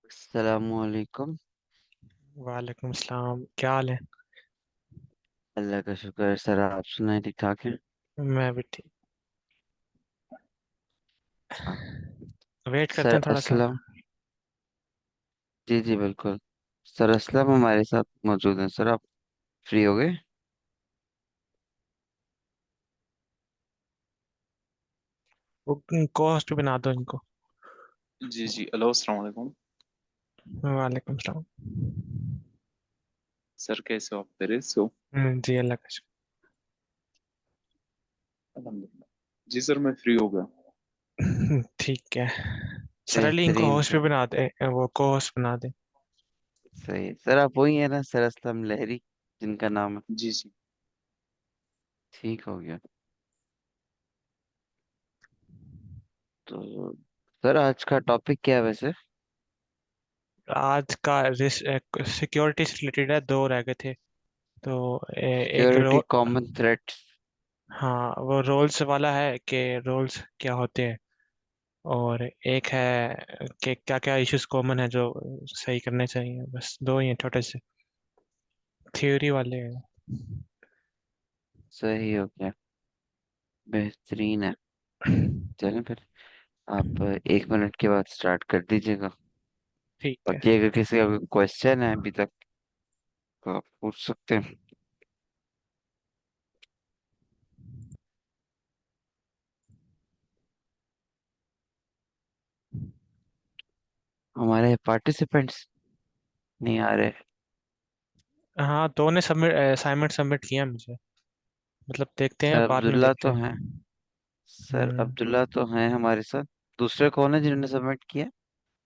अस्सलामुअलैकुम। वालेकुम सलाम। क्या हाल है? अल्लाह का शुक्र है सर, आप सुनाए ठीक ठाक हैं? मैं भी ठीक। हाँ। वेट करते सर हैं थोड़ा सा। असलम। जी जी बिल्कुल। सर असलम हमारे साथ मौजूद हैं। सर आप फ्री हो गए? वो कोस्ट बना दो इनको। जी जी हेलो अस्सलाम वालेकुम। वालेकुम सलाम। सर कैसे हो आप? खैरियत से हो? जी अल्लाह का अल्हम्दुलिल्लाह। जी सर मैं फ्री हो गया। शुक्र। ठीक है। सर अली इनको बेहतरीन होस्ट भी सर। बना दे, वो को होस्ट बना दे। सही सर, आप वही है ना सर असलम लहरी जिनका नाम है? जी जी। ठीक हो गया। तो सर आज का टॉपिक क्या है वैसे? आज का सिक्योरिटी से रिलेटेड है, दो रह गए थे। तो एक सिक्योरिटी रो कॉमन थ्रेट्स। हाँ, वो रोल्स वाला है कि रोल्स क्या होते हैं। और एक है कि क्या क्या इश्यूज कॉमन है जो सही करने चाहिए। बस दो ही हैं छोटे से, थ्योरी वाले हैं। सही हो गया। बेहतरीन है। चलें फिर। आप 1 मिनट के बाद स्टार्ट कर दीजिएगा। ठीक है। बाकी अगर किसी का कोई क्वेश्चन है अभी तक तो आप पूछ सकते हैं। हमारे पार्टिसिपेंट्स नहीं आ रहे। हाँ, दो ने सबमिट असाइनमेंट सबमिट किया मुझे। मतलब देखते सर हैं, बाद में अब्दुल्ला देखते तो हैं। हैं। सर हम्म। अब्दुल्ला तो हैं हमारे साथ। दूसरे कौन है जिन्होंने सबमिट किया?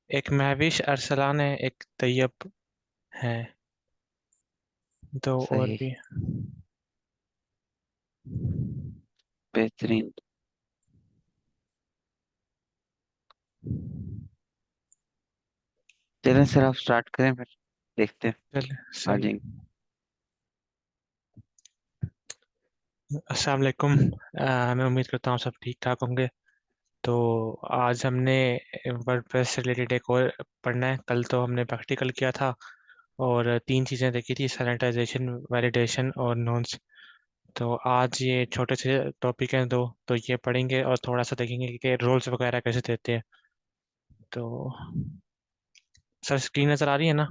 एक महविश अरसलान है, एक तैयब है, दो और सही। भी। बेहतरीन। चलें सर, आप स्टार्ट करें फिर। देखते हैं। चल आ सही है। जाएंगे। अस्सलाम वालेकुम। मैं उम्मीद करता हूँ सब ठीक ठाक होंगे। तो आज हमने वर्डप्रेस से रिलेटेड एक और पढ़ना है। कल तो हमने प्रैक्टिकल किया था और तीन चीज़ें देखी थी: सैनिटाइजेशन, वैलिडेशन और नॉन्स। तो आज ये छोटे से टॉपिक हैं दो, तो ये पढ़ेंगे और थोड़ा सा देखेंगे कि रोल्स वगैरह कैसे देते हैं। तो सर स्क्रीन नज़र आ रही है ना?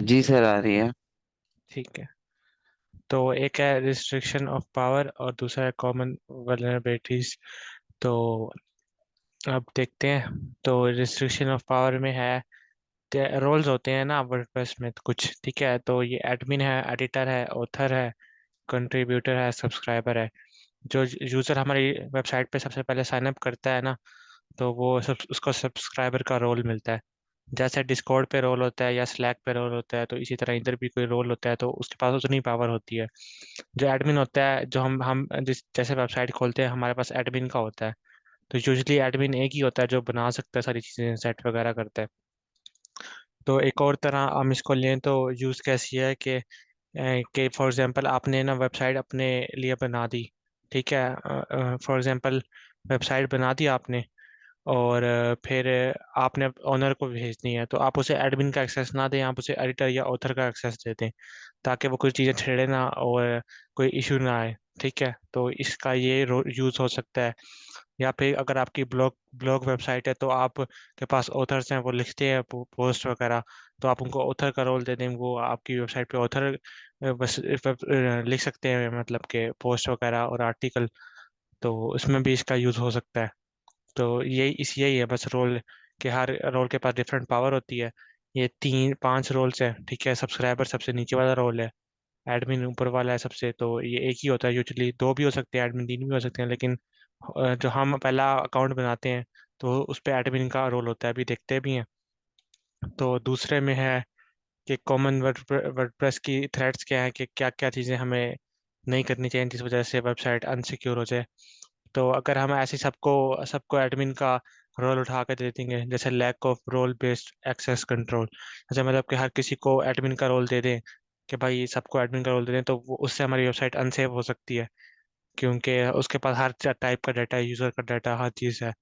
जी सर आ रही है। ठीक है। तो एक है रिस्ट्रिक्शन ऑफ पावर और दूसरा है कॉमन वल्नरेबिलिटीज। तो अब देखते हैं। तो रिस्ट्रिक्शन ऑफ पावर में है, रोल्स होते हैं ना वर्डप्रेस में तो कुछ, ठीक है। तो ये एडमिन है, एडिटर है, ऑथर है, कंट्रीब्यूटर है, सब्सक्राइबर है। जो यूज़र हमारी वेबसाइट पे सबसे पहले साइन अप करता है ना, तो वो सब उसको सब्सक्राइबर का रोल मिलता है। जैसे डिस्कॉर्ड पे रोल होता है या स्लैक पे रोल होता है, तो इसी तरह इधर भी कोई रोल होता है, तो उसके पास उतनी पावर होती है। जो एडमिन होता है, जो हम जिस जैसे वेबसाइट खोलते हैं हमारे पास एडमिन का होता है। तो यूजली एडमिन एक ही होता है जो बना सकता है, सारी चीज़ें सेट वगैरह करता है। तो एक और तरह हम इसको लें तो यूज़ कैसी है कि फॉर एग्जांपल आपने ना वेबसाइट अपने लिए बना दी, ठीक है। फॉर एग्जांपल वेबसाइट बना दी आपने, और फिर आपने ओनर को भेजनी है, तो आप उसे एडमिन का एक्सेस ना दें, आप उसे एडिटर या ऑथर का एक्सेस दे दें, ताकि वो कुछ चीज़ें छेड़े ना और कोई इशू ना आए। ठीक है, तो इसका ये यूज़ हो सकता है। या फिर अगर आपकी ब्लॉग ब्लॉग वेबसाइट है, तो आप के पास ऑथर्स हैं, वो लिखते हैं पोस्ट वगैरह, तो आप उनको ऑथर का रोल दे दें, वो आपकी वेबसाइट पे ऑथर बस लिख सकते हैं, मतलब के पोस्ट वगैरह और आर्टिकल। तो उसमें भी इसका यूज़ हो सकता है। तो यही है बस रोल, के हर रोल के पास डिफरेंट पावर होती है। ये तीन पांच रोल्स हैं, ठीक है। सब्सक्राइबर सबसे नीचे वाला रोल है, एडमिन ऊपर वाला है सबसे। तो ये एक ही होता है, यूजुअली दो भी हो सकते हैं, एडमिन तीन भी हो सकते हैं, लेकिन जो हम पहला अकाउंट बनाते हैं तो उस पे एडमिन का रोल होता है, अभी देखते भी हैं। तो दूसरे में है कि कॉमन वर्डप्रेस की थ्रेड्स क्या है, कि क्या क्या चीज़ें हमें नहीं करनी चाहिए जिस वजह से वेबसाइट अनसिक्योर हो जाए। तो अगर हम ऐसे सबको सबको एडमिन का रोल उठा के दे देंगे, जैसे lack of role based access control, जैसे मतलब कि हर किसी को एडमिन का रोल दे दें, कि भाई सबको एडमिन का रोल दे दें, तो उससे हमारी वेबसाइट अनसेफ हो सकती है। क्योंकि उसके पास हर टाइप का डाटा, यूज़र का डाटा, हर चीज़ है।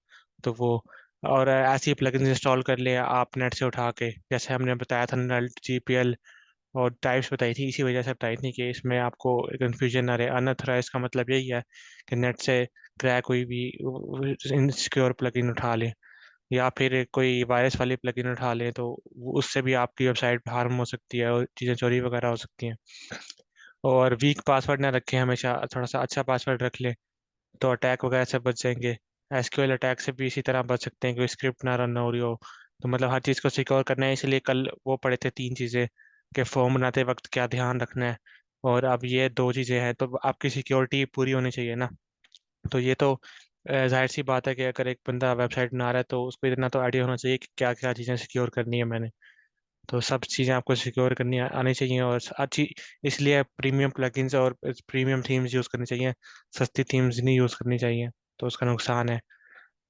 तो वो, और ऐसी प्लगइन्स इंस्टॉल कर ले आप नेट से उठा के, जैसे हमने बताया था नल्ट, जीपीएल और टाइप्स बताई थी, इसी वजह से बताई थी कि इसमें आपको कंफ्यूजन ना रहे। अनऑथराइज का मतलब यही है कि नेट से क्रैक कोई भी इनसिक्योर प्लगइन उठा ले, या फिर कोई वायरस वाली प्लगइन उठा ले, तो उससे भी आपकी वेबसाइट हार्म हो सकती है और चीज़ें चोरी वगैरह हो सकती हैं। और वीक पासवर्ड ना रखें, हमेशा थोड़ा सा अच्छा पासवर्ड रख लें, तो अटैक वगैरह से बच जाएंगे। एसक्यूएल अटैक से भी इसी तरह बच सकते हैं कि स्क्रिप्ट ना रन हो रही हो। तो मतलब हर चीज़ को सिक्योर करना है, इसलिए कल वो पढ़े थे 3 चीज़ें कि फॉर्म बनाते वक्त क्या ध्यान रखना है, और अब ये 2 चीज़ें हैं, तो आपकी सिक्योरिटी पूरी होनी चाहिए ना। तो ये तो जाहिर सी बात है कि अगर एक बंदा वेबसाइट बना रहा है तो उसको इतना तो आइडिया होना चाहिए कि क्या क्या चीज़ें सिक्योर करनी है मैंने। तो सब चीज़ें आपको सिक्योर करनी आनी चाहिए, और अच्छी, इसलिए प्रीमियम प्लगइन्स और प्रीमियम थीम्स यूज़ करनी चाहिए, सस्ती थीम्स नहीं यूज़ करनी चाहिए, तो उसका नुकसान है।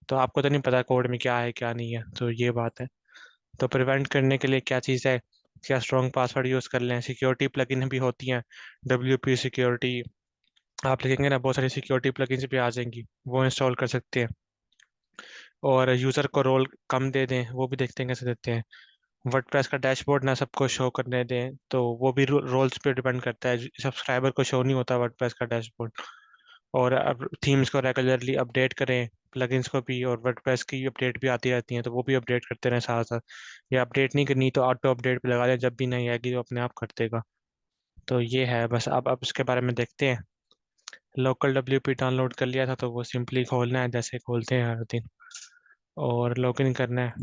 तो आपको तो नहीं पता कोड में क्या है क्या नहीं है, तो ये बात है। तो प्रिवेंट करने के लिए क्या चीज़ है, क्या स्ट्रॉन्ग पासवर्ड यूज़ कर लें। सिक्योरिटी प्लगइन भी होती हैं, WP सिक्योरिटी, आप लिखेंगे ना बहुत सारी सिक्योरिटी प्लगइन्स भी आ जाएंगी, वो इंस्टॉल कर सकते हैं। और यूज़र को रोल कम दे दें, वो भी देखते हैं कैसे देते हैं। वर्डप्रेस का डैशबोर्ड ना सबको शो करने दें, तो वो भी रोल्स पे डिपेंड करता है, सब्सक्राइबर को शो नहीं होता वर्डप्रेस का डैशबोर्ड। और अब थीम्स को रेगुलरली अपडेट करें, प्लगइन्स को भी, और वर्डप्रेस की अपडेट भी आती रहती हैं, तो वो भी अपडेट करते रहें साथ साथ। या अपडेट नहीं करनी तो ऑटो अपडेट पे लगा दें, जब भी नहीं आएगी तो अपने आप कर देगा। तो ये है बस। अब इसके बारे में देखते हैं। लोकल WP डाउनलोड कर लिया था, तो वो सिंपली खोलना है जैसे खोलते हैं हर दिन, और लॉगिन करना है।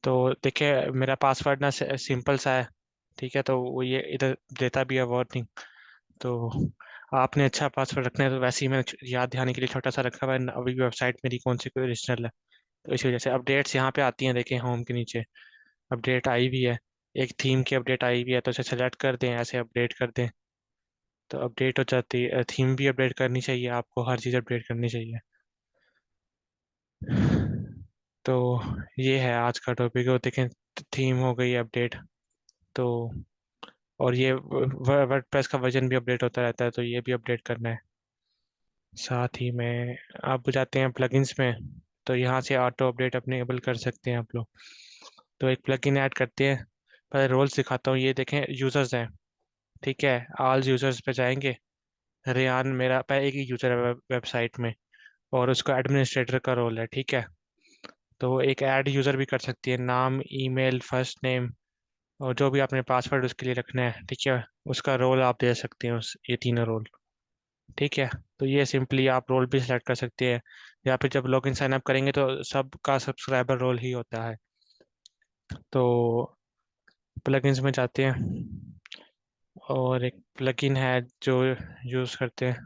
तो देखिए मेरा पासवर्ड ना सिंपल सा है, ठीक है, तो वो ये इधर देता भी है वार्निंग। तो आपने अच्छा पासवर्ड रखना है, तो वैसे ही मैंने याद दहानी के लिए छोटा सा रखा हुआ है। अभी वेबसाइट मेरी कौन सी कोई ओरिजिनल है, तो इसी वजह से अपडेट्स यहाँ पे आती हैं, देखें होम के नीचे अपडेट आई भी है, एक थीम की अपडेट आई भी है, तो इसे सेलेक्ट कर दें, ऐसे अपडेट कर दें, तो अपडेट हो जाती है। थीम भी अपडेट करनी चाहिए, आपको हर चीज़ अपडेट करनी चाहिए। तो ये है आज का टॉपिक। और देखें थीम हो गई अपडेट, तो और ये वर्डप्रेस का वर्जन भी अपडेट होता रहता है, तो ये भी अपडेट करना है। साथ ही में आप जाते हैं प्लगइन्स में, तो यहाँ से ऑटो अपडेट अपने एबल कर सकते हैं आप लोग। तो एक प्लगइन ऐड करते हैं, पहले रोल्स दिखाता हूँ। ये देखें यूजर्स हैं, ठीक है, ऑल यूजर्स पे जाएंगे। रेयान मेरा पहले एक ही यूजर है वेबसाइट में, और उसका एडमिनिस्ट्रेटर का रोल है, ठीक है। तो एक ऐड यूजर भी कर सकती है, नाम, ईमेल, फर्स्ट नेम, और जो भी आपने पासवर्ड उसके लिए रखना है, ठीक है, उसका रोल आप दे सकते हैं, उस ये तीनों रोल, ठीक है। तो ये सिंपली आप रोल भी सिलेक्ट कर सकते हैं, या फिर जब लॉगिन साइन अप करेंगे तो सबका सब्सक्राइबर रोल ही होता है। तो प्लगइन्स में जाते हैं, और एक प्लगइन है जो यूज़ करते हैं,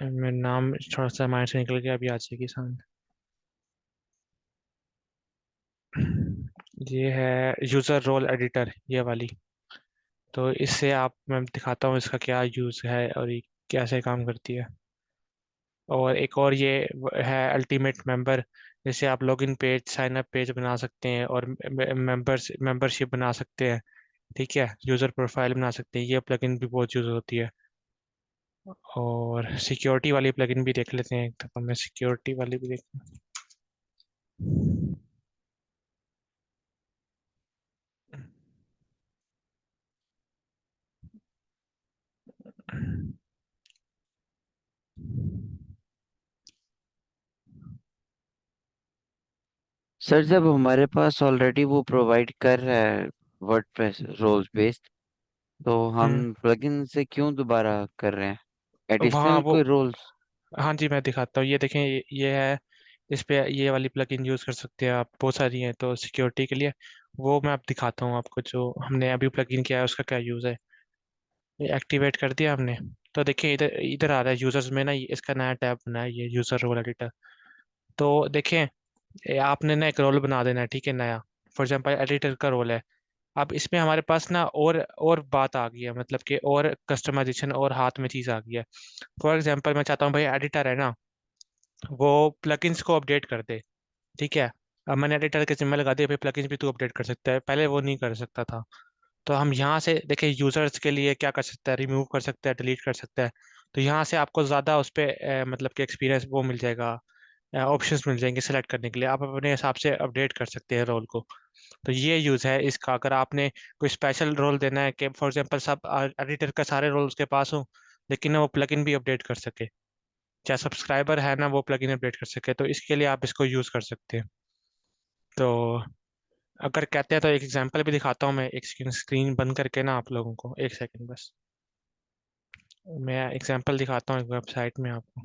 मेरा नाम थोड़ा सा माइंड से निकल गया, अभी आ जाएगी सामने। ये है यूज़र रोल एडिटर, ये वाली। तो इससे आप, मैं दिखाता हूँ इसका क्या यूज़ है और ये कैसे काम करती है। और एक और ये है अल्टीमेट मेंबर, जिससे आप login page, sign up page बना सकते हैं, और मेंबरशिप बना सकते हैं, ठीक है, यूज़र प्रोफाइल बना सकते हैं। ये प्लगइन भी बहुत यूज़ होती है। और सिक्योरिटी वाली प्लगइन भी देख लेते हैं, एक दफ़ा मैं सिक्योरिटी वाली भी देख। सर जब हमारे पास ऑलरेडी वो प्रोवाइड कर रहा है वर्डप्रेस रोल्स बेस्ड, तो हम हम्म। प्लगइन से क्यों दोबारा कर रहे हैं वहाँ एडिशनल वो, कोई रोल्स? हाँ जी मैं दिखाता हूँ, ये देखें, ये है, इस पे ये वाली प्लगइन यूज़ कर सकते हैं आप, बहुत सारी हैं तो सिक्योरिटी के लिए। वो मैं अब दिखाता हूँ आपको, जो हमने अभी प्लगइन किया है उसका क्या यूज़ है। ये एक्टिवेट कर दिया हमने, तो देखिए इधर इधर आ रहा है यूज़र्स में ना, इसका नया टैब बना है, ये यूज़र रोल एडिटर। तो देखें, आपने ना एक रोल बना देना है, ठीक है, नया। फॉर एग्जांपल एडिटर का रोल है। अब इसमें हमारे पास ना और बात आ गई है, मतलब कि और कस्टमाइजेशन और हाथ में चीज़ आ गई है। फॉर एग्जांपल मैं चाहता हूँ भाई एडिटर है ना, वो प्लगइन्स को अपडेट कर दे, ठीक है। अब मैंने एडिटर के जिम्मे लगा दिया, भाई प्लगइन्स भी तू अपडेट कर सकता है, पहले वो नहीं कर सकता था। तो हम यहाँ से देखिए यूजर्स के लिए क्या कर सकता है, रिमूव कर सकता है, डिलीट कर सकता है। तो यहाँ से आपको ज़्यादा उस पर मतलब कि एक्सपीरियंस वो मिल जाएगा, ऑप्शंस मिल जाएंगे सेलेक्ट करने के लिए, आप अपने हिसाब से अपडेट कर सकते हैं रोल को। तो ये यूज़ है इसका, अगर आपने कोई स्पेशल रोल देना है कि फॉर एग्जांपल सब एडिटर का सारे रोल उसके पास हो, लेकिन वो प्लगइन भी अपडेट कर सके, चाहे सब्सक्राइबर है ना वो प्लगइन अपडेट कर सके, तो इसके लिए आप इसको यूज़ कर सकते हैं। तो अगर कहते हैं तो एक एग्जांपल भी दिखाता हूँ मैं, एक स्क्रीन बंद करके ना आप लोगों को, एक सेकंड बस। मैं एग्जांपल दिखाता हूँ एक वेबसाइट में आपको।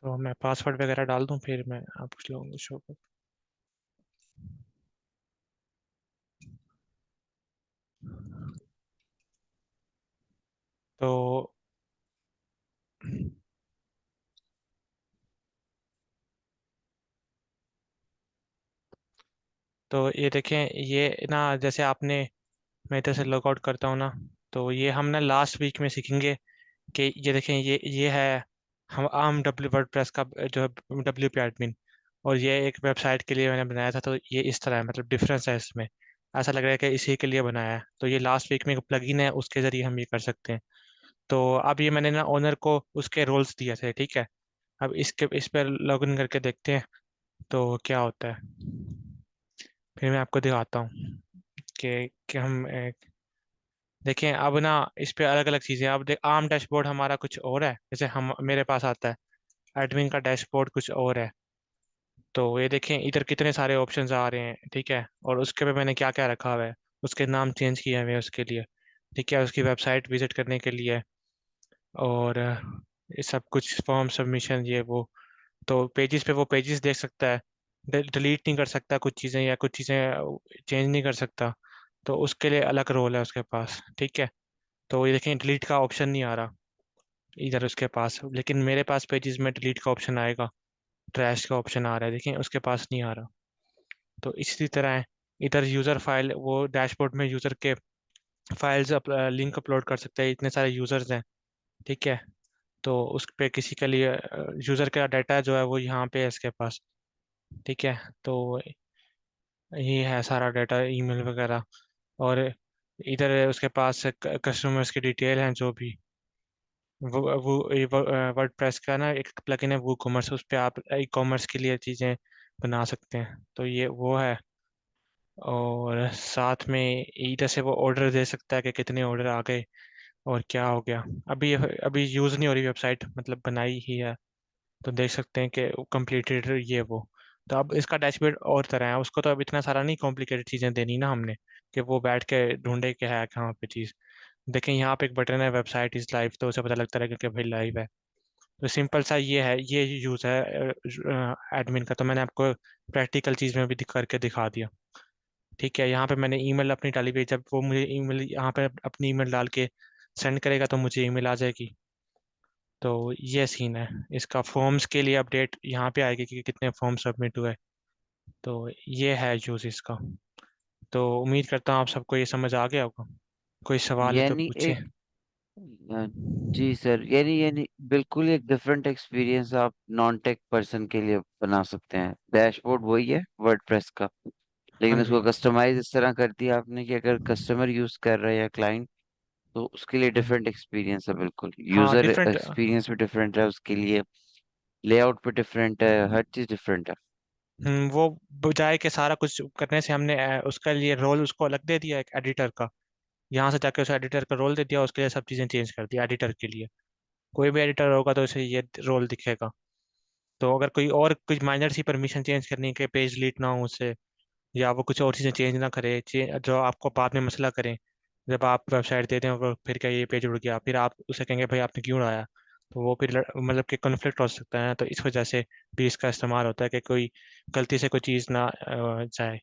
तो मैं पासवर्ड वगैरह डाल दूँ, फिर मैं आप कुछ लोगों को शो कर। तो तो ये देखें, ये ना जैसे आपने, मैं इधर से लॉग आउट करता हूँ ना, तो ये हम ना लास्ट वीक में सीखेंगे कि ये देखें, ये है हम आम डब्ल्यू वर्डप्रेस का जो है WP एडमिन, और ये एक वेबसाइट के लिए मैंने बनाया था, तो ये इस तरह है, मतलब डिफरेंस है इसमें, ऐसा लग रहा है कि इसी के लिए बनाया है। तो ये लास्ट वीक में एक प्लगइन है, उसके जरिए हम ये कर सकते हैं। तो अब ये मैंने ना ओनर को उसके रोल्स दिए थे, ठीक है। अब इस पर लॉग इन करके देखते हैं तो क्या होता है, फिर मैं आपको दिखाता हूँ कि हम देखें। अब ना इस पे अलग अलग चीज़ें, अब देख आम डैशबोर्ड हमारा कुछ और है, जैसे हम मेरे पास आता है एडमिन का डैशबोर्ड कुछ और है। तो ये देखें इधर कितने सारे ऑप्शंस आ रहे हैं, ठीक है, और उसके पे मैंने क्या क्या रखा हुआ है, उसके नाम चेंज किए हुए हैं उसके लिए, ठीक है, उसकी वेबसाइट विजिट करने के लिए, और ये सब कुछ फॉर्म सबमिशन ये वो। तो पेजेस पे वो पेजेस देख सकता है, डिलीट नहीं कर सकता कुछ चीज़ें, या कुछ चीज़ें चेंज नहीं कर सकता, तो उसके लिए अलग रोल है उसके पास, ठीक है। तो ये देखें डिलीट का ऑप्शन नहीं आ रहा इधर उसके पास, लेकिन मेरे पास पेजेस में डिलीट का ऑप्शन आएगा, ट्रैश का ऑप्शन आ रहा है, देखें उसके पास नहीं आ रहा। तो इसी तरह है, इधर यूज़र फाइल, वो डैशबोर्ड में यूज़र के फाइल्स लिंक अपलोड कर सकते हैं, इतने सारे यूज़र्स हैं, ठीक है। तो उस पे किसी के लिए यूज़र का डाटा जो है वो यहाँ पे है इसके पास, ठीक है। तो ये है सारा डाटा, ईमेल वगैरह, और इधर उसके पास कस्टमर्स की डिटेल हैं जो भी। वो वर्डप्रेस का ना एक प्लगइन है वो कॉमर्स, उस पे आप ई कॉमर्स के लिए चीज़ें बना सकते हैं, तो ये वो है। और साथ में इधर से वो ऑर्डर दे सकता है कि कितने ऑर्डर आ गए और क्या हो गया। अभी यूज़ नहीं हो रही वेबसाइट, मतलब बनाई ही है, तो देख सकते हैं कि कंप्लीटेड ये वो। तो अब इसका डैशबोर्ड और तरह है, उसको तो अब इतना सारा नहीं कॉम्प्लिकेटेड चीज़ें देनी ना हमने, कि वो बैठ के ढूंढे कि है कहाँ पे चीज़। देखें यहाँ पे एक बटन है, वेबसाइट इज़ लाइव, तो उसे पता लगता है कि भाई लाइव है। तो सिंपल सा ये है, ये यूज़ है एडमिन का। तो मैंने आपको प्रैक्टिकल चीज़ में भी करके दिखा दिया, ठीक है। यहाँ पे मैंने ईमेल अपनी डाली हुई है, जब वो मुझे ईमेल यहाँ पे अपनी ईमेल डाल के सेंड करेगा तो मुझे ईमेल आ जाएगी। तो ये सीन है इसका। फॉर्म्स के लिए अपडेट यहाँ पे आएगी कि कितने फॉर्म सबमिट हुए। तो ये है यूज़ इसका। तो उम्मीद करता हूँ आप सबको ये समझ आ गया होगा, कोई सवाल है तो यानी पूछे। एक अ, जी सर, यानी यानी बिल्कुल एक डिफरेंट एक्सपीरियंस आप नॉन टेक पर्सन के लिए बना सकते हैं। डैशबोर्ड वही है वर्डप्रेस का, हाँ लेकिन जी। उसको कस्टमाइज इस तरह कर दिया आपने कि अगर कस्टमर यूज कर रहा है या क्लाइंट, तो उसके लिए हम्म, डिफरेंट एक्सपीरियंस है। बिल्कुल हाँ यूजर डिफरेंट। एक्सपीरियंस भी डिफरेंट है उसके लिए, लेआउट भी डिफरेंट है, हर चीज डिफरेंट है। वो बजाय के सारा कुछ करने से हमने उसका लिए रोल उसको अलग दे दिया एक एडिटर का, यहाँ से जाके उस एडिटर का रोल दे दिया, उसके लिए सब चीज़ें चेंज कर दिया एडिटर के लिए। कोई भी एडिटर होगा तो उसे ये रोल दिखेगा। तो अगर कोई और कुछ माइनर सी परमिशन चेंज करनी है कि पेज डिलीट ना हो उससे, या वो कुछ और चीज़ें चेंज ना करे, जो आपको बाद में मसला करें, जब आप वेबसाइट देते हैं और फिर क्या ये पेज उड़ गया, फिर आप उसे कहेंगे भाई आपने क्यों उड़ाया, तो वो फिर मतलब कि कॉन्फ्लिक्ट हो सकता है। तो इस वजह से भी इसका इस्तेमाल होता है कि कोई गलती से कोई चीज़ ना जाए।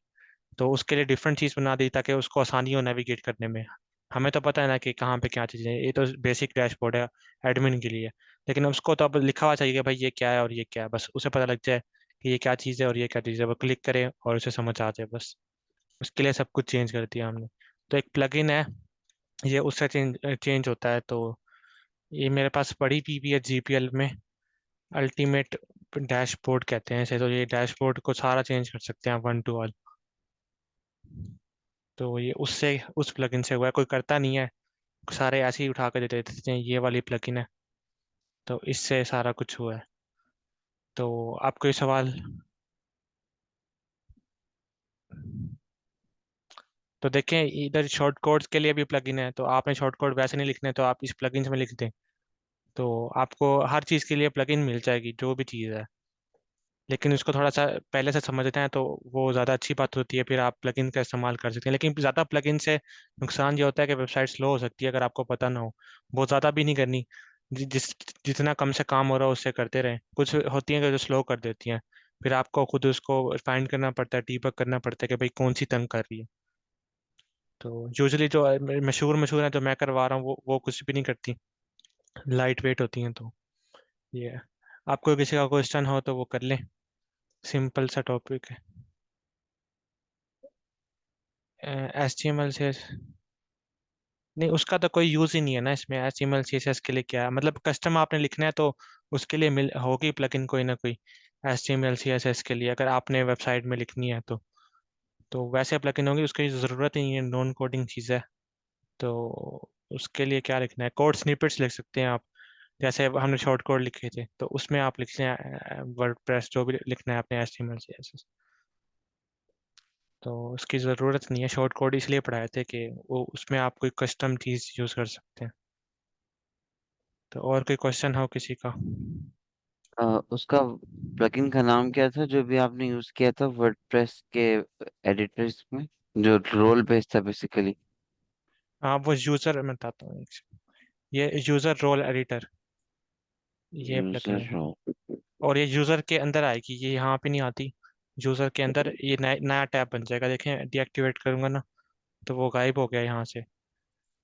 तो उसके लिए डिफरेंट चीज़ बना दी ताकि उसको आसानी हो नेविगेट करने में। हमें तो पता है ना कि कहाँ पे क्या चीज़ें हैं, ये तो बेसिक डैशबोर्ड है एडमिन के लिए। लेकिन उसको तो अब लिखा हुआ चाहिए कि भाई ये क्या है और ये क्या है, बस उसे पता लग जाए कि ये क्या चीज़ है और ये क्या चीज़ है, वो क्लिक करे और उसे समझ आ जाए बस। उसके लिए सब कुछ चेंज कर दिया हमने। तो एक प्लगइन है, ये उससे चेंज चेंज होता है। तो ये मेरे पास पड़ी पी है जीपीएल में, अल्टीमेट डैशबोर्ड कहते हैं इसे। तो ये डैशबोर्ड को सारा चेंज कर सकते हैं वन टू ऑल। तो ये उससे उस प्लगइन से हुआ है, कोई करता नहीं है, सारे ऐसे ही उठा कर दे देते हैं ये वाली प्लगइन है। तो इससे सारा कुछ हुआ है। तो आपको ये सवाल। तो देखें इधर शॉर्ट कोड्स के लिए भी प्लगइन है, तो आपने शॉर्ट कोड वैसे नहीं लिखने तो आप इस प्लगइन में लिख दें, तो आपको हर चीज़ के लिए प्लगइन मिल जाएगी जो भी चीज़ है। लेकिन उसको थोड़ा सा पहले से समझते हैं तो वो ज़्यादा अच्छी बात होती है, फिर आप प्लगइन का इस्तेमाल कर सकते हैं। लेकिन ज़्यादा प्लगइन से नुकसान ये होता है कि वेबसाइट स्लो हो सकती है अगर आपको पता ना हो। बहुत ज़्यादा भी नहीं करनी, जितना कम से काम हो रहा हो उससे करते रहें। कुछ होती हैं कि जो स्लो कर देती हैं, फिर आपको खुद उसको फाइंड करना पड़ता है, डीबग करना पड़ता है कि भाई कौन सी तंग कर रही है। तो यूजली जो मशहूर मशहूर है जो मैं करवा रहा हूँ वो कुछ भी नहीं करती, लाइट वेट होती हैं। तो ये है। आपको किसी का क्वेश्चन हो तो वो कर लें, सिंपल सा टॉपिक है। HTML से नहीं, उसका तो कोई यूज ही नहीं है ना इसमें। HTML CSS के लिए क्या है, मतलब कस्टम आपने लिखना है तो उसके लिए मिल होगी प्लगइन कोई ना कोई। HTML CSS के लिए अगर आपने वेबसाइट में लिखनी है तो वैसे प्लगइन होगी, उसकी ज़रूरत ही नहीं है, नॉन कोडिंग चीज़ है। तो उसके लिए क्या लिखना है, कोड स्निपेट्स लिख सकते हैं आप। जैसे अब हमने शॉर्ट कोड लिखे थे तो उसमें आप लिख लें वर्डप्रेस जो भी लिखना है आपने HTML CSS। तो उसकी ज़रूरत नहीं है, शॉर्ट कोड इसलिए पढ़ाए थे कि वो उसमें आप कोई कस्टम चीज़ यूज़ कर सकते हैं। तो और कोई क्वेश्चन हो किसी का? उसका प्लगइन का नाम क्या था जो भी आपने यूज किया था वर्डप्रेस के एडिटर्स में, जो रोल बेस्ड था बेसिकली? हाँ वो यूज़र, मैं बताता हूँ ये यूज़र रोल एडिटर, ये प्लगइन यूजर है। रोल। और ये यूज़र के अंदर आएगी, ये यहाँ पे नहीं आती। यूज़र के अंदर ये नया टैब बन जाएगा, देखें डीएक्टिवेट करूंगा ना तो वो गायब हो गया यहाँ से।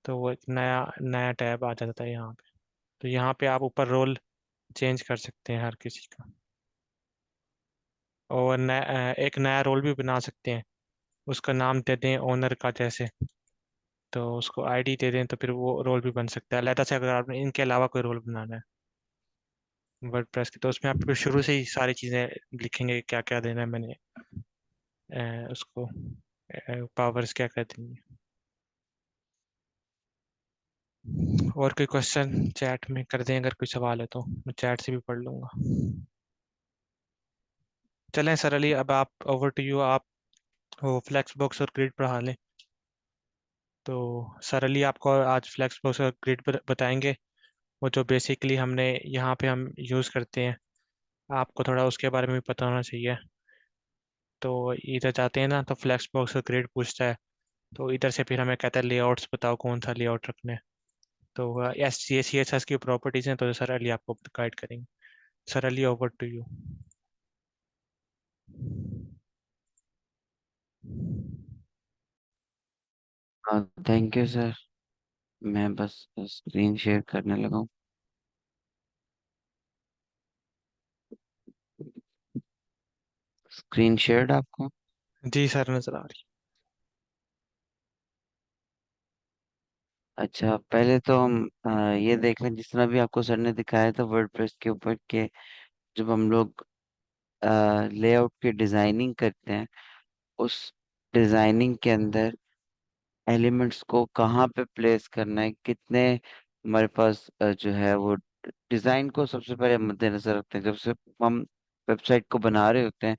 तो वो एक नया नया टैब आ जाता है यहाँ पे। तो यहाँ पे आप ऊपर रोल चेंज कर सकते हैं हर किसी का, और एक नया रोल भी बना सकते हैं। उसका नाम दे दें ओनर का जैसे, तो उसको आईडी दे दें तो फिर वो रोल भी बन सकता है अलहदा से, अगर आपने इनके अलावा कोई रोल बनाना है वर्डप्रेस की। तो उसमें आप शुरू से ही सारी चीज़ें लिखेंगे क्या क्या देना है मैंने, उसको पावर्स क्या क्या देनी है। और कोई क्वेश्चन चैट में कर दें, अगर कोई सवाल है तो मैं चैट से भी पढ़ लूंगा। चलें सर अली, अब आप ओवर टू यू, आप वो फ्लैक्स बॉक्स और ग्रिड पढ़ा लें। तो सर अली आपको आज फ्लैक्स बॉक्स और ग्रिड बताएंगे, वो जो बेसिकली हमने यहाँ पे हम यूज़ करते हैं। आपको थोड़ा उसके बारे में भी पता होना चाहिए। तो इधर जाते हैं ना तो फ्लैक्स बॉक्स और ग्रिड पूछता है, तो इधर से फिर हमें कहता है लेआउट्स बताओ कौन सा लेआउट रखना है। तो CSS की प्रॉपर्टीज हैं, तो सर अली आपको गाइड करेंगे। Sir Ali over to you. हाँ, थैंक यू सर। मैं बस स्क्रीन शेयर करने लगा हूँ। स्क्रीन शेयर्ड आपको? जी सर नजर आ रही। अच्छा, पहले तो हम ये देख लें जिस तरह भी आपको सर ने दिखाया था वर्डप्रेस के ऊपर के, जब हम लोग लेआउट की डिजाइनिंग करते हैं, उस डिजाइनिंग के अंदर एलिमेंट्स को कहाँ पे प्लेस करना है, कितने हमारे पास जो है वो डिजाइन को सबसे पहले मद्देनजर रखते हैं। जब से हम वेबसाइट को बना रहे होते हैं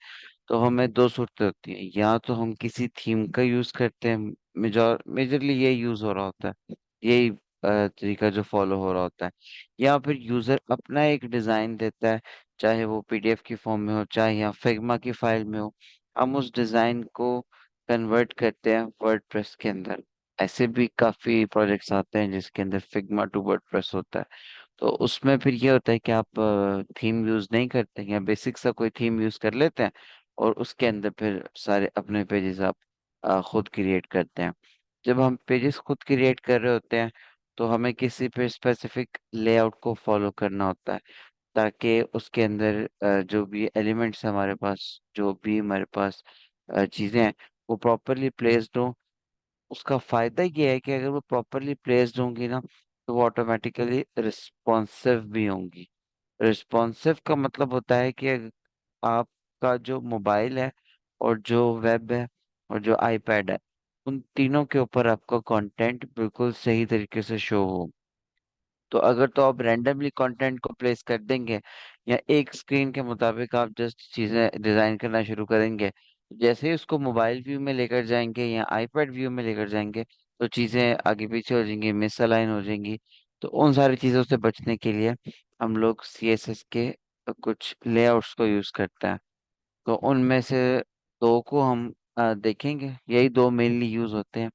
तो हमें दो सूरतें होती हैं, या तो हम किसी थीम का यूज करते हैं, मेजरली ये यूज हो रहा होता है, यही तरीका जो फॉलो हो रहा होता है, या फिर यूजर अपना एक डिजाइन देता है, चाहे वो पीडीएफ की फॉर्म में हो चाहे या फिग्मा की फाइल में हो। हम उस डिजाइन को कन्वर्ट करते हैं वर्डप्रेस के अंदर। ऐसे भी काफी प्रोजेक्ट्स आते हैं जिसके अंदर फिग्मा टू वर्डप्रेस होता है। तो उसमें फिर ये होता है कि आप थीम यूज नहीं करते हैं, या बेसिक सा कोई थीम यूज कर लेते हैं और उसके अंदर फिर सारे अपने पेजेस आप खुद क्रिएट करते हैं। जब हम पेजेस खुद क्रिएट कर रहे होते हैं तो हमें किसी पे स्पेसिफिक लेआउट को फॉलो करना होता है, ताकि उसके अंदर जो भी एलिमेंट्स हमारे पास, जो भी हमारे पास चीज़ें हैं, वो प्रॉपरली प्लेस्ड हो। उसका फायदा ये है कि अगर वो प्रॉपरली प्लेस्ड होंगी ना, तो वो ऑटोमेटिकली रिस्पॉन्सिव भी होंगी। रिस्पॉन्सिव का मतलब होता है कि आपका जो मोबाइल है, और जो वेब है, और जो आईपैड है, उन तीनों के ऊपर आपका कंटेंट बिल्कुल सही तरीके से शो हो। तो अगर तो आप रैंडमली कंटेंट को प्लेस कर देंगे, या एक स्क्रीन के मुताबिक आप जस्ट चीजें डिजाइन करना शुरू करेंगे, जैसे ही उसको मोबाइल व्यू में लेकर जाएंगे या आईपैड व्यू में लेकर जाएंगे, तो चीजें आगे पीछे हो जाएंगी, मिसअलाइन हो जाएंगी। तो उन सारी चीजों से बचने के लिए हम लोग सीएसएस के कुछ लेआउट्स को यूज करते हैं। तो उनमें से दो को हम देखेंगे। यही दो मेनली यूज होते हैं।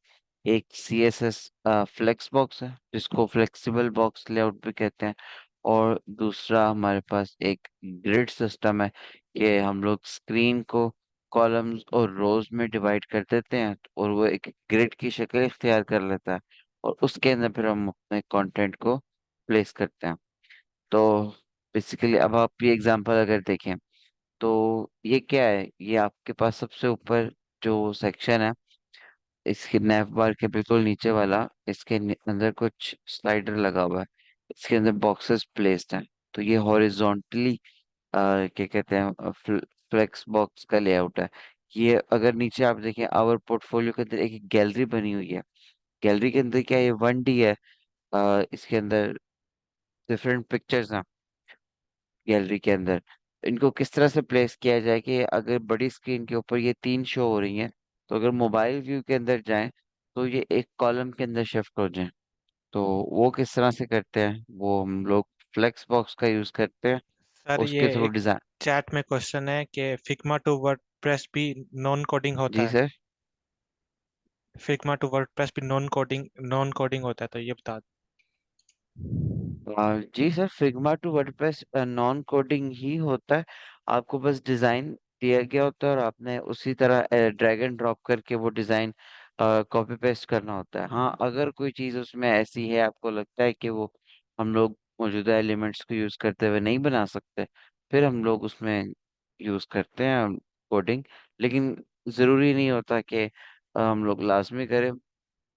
एक C S S flex box है, जिसको फ्लेक्सिबल बॉक्स लेआउट भी कहते हैं। और दूसरा हमारे पास एक ग्रिड सिस्टम है, कि हम लोग स्क्रीन को कॉलम्स और रोज में डिवाइड कर देते हैं, और वो एक ग्रिड की शक्ल इख्तियार कर लेता है, और उसके अंदर फिर हम अपने कंटेंट को प्लेस करते हैं। तो बेसिकली अब आप ये एग्जांपल अगर देखें, तो ये क्या है, ये आपके पास सबसे ऊपर जो सेक्शन है, इसके नैव बार के बिल्कुल नीचे वाला, इसके अंदर कुछ स्लाइडर लगा हुआ है। इसके अंदर बॉक्सेस प्लेस्ड हैं। तो ये हॉरिजॉन्टली क्या कहते हैं, फ्लेक्स बॉक्स का लेआउट है। ये अगर नीचे आप देखें, आवर पोर्टफोलियो के अंदर एक गैलरी बनी हुई है। गैलरी के अंदर क्या है, ये 1D है। इसके अंदर डिफरेंट पिक्चर्स हैं गैलरी के अंदर। इनको किस तरह से प्लेस किया जाए कि अगर बड़ी स्क्रीन के ऊपर ये तीन शो हो रही हैं, तो अगर मोबाइल व्यू के अंदर जाएं, तो ये एक कॉलम के अंदर शिफ्ट हो जाएं। तो वो किस तरह से करते हैं, वो हम लोग फ्लेक्स बॉक्स का यूज करते हैं। सर ये उसके थ्रू एक डिजाइन। चैट में क्वेश्चन है कि फिग्मा टू वर्डप्रेस भी नॉन कोडिंग होता जी है। सर। फिग्मा टू वर्डप्रेस भी नॉन कोडिंग होता है, तो ये बता जी sir, Figma to WordPress non coding ही होता है। आपको बस डिजाइन दिया गया होता है, और आपने उसी तरह ड्रैग एंड ड्रॉप करके वो डिजाइन कॉपी पेस्ट करना होता है। हाँ, अगर कोई चीज़ उसमें ऐसी है, आपको लगता है कि वो हम लोग मौजूदा एलिमेंट्स को यूज करते हुए नहीं बना सकते, फिर हम लोग उसमें यूज करते हैं कोडिंग। लेकिन जरूरी नहीं होता कि हम लोग लाजमी करें।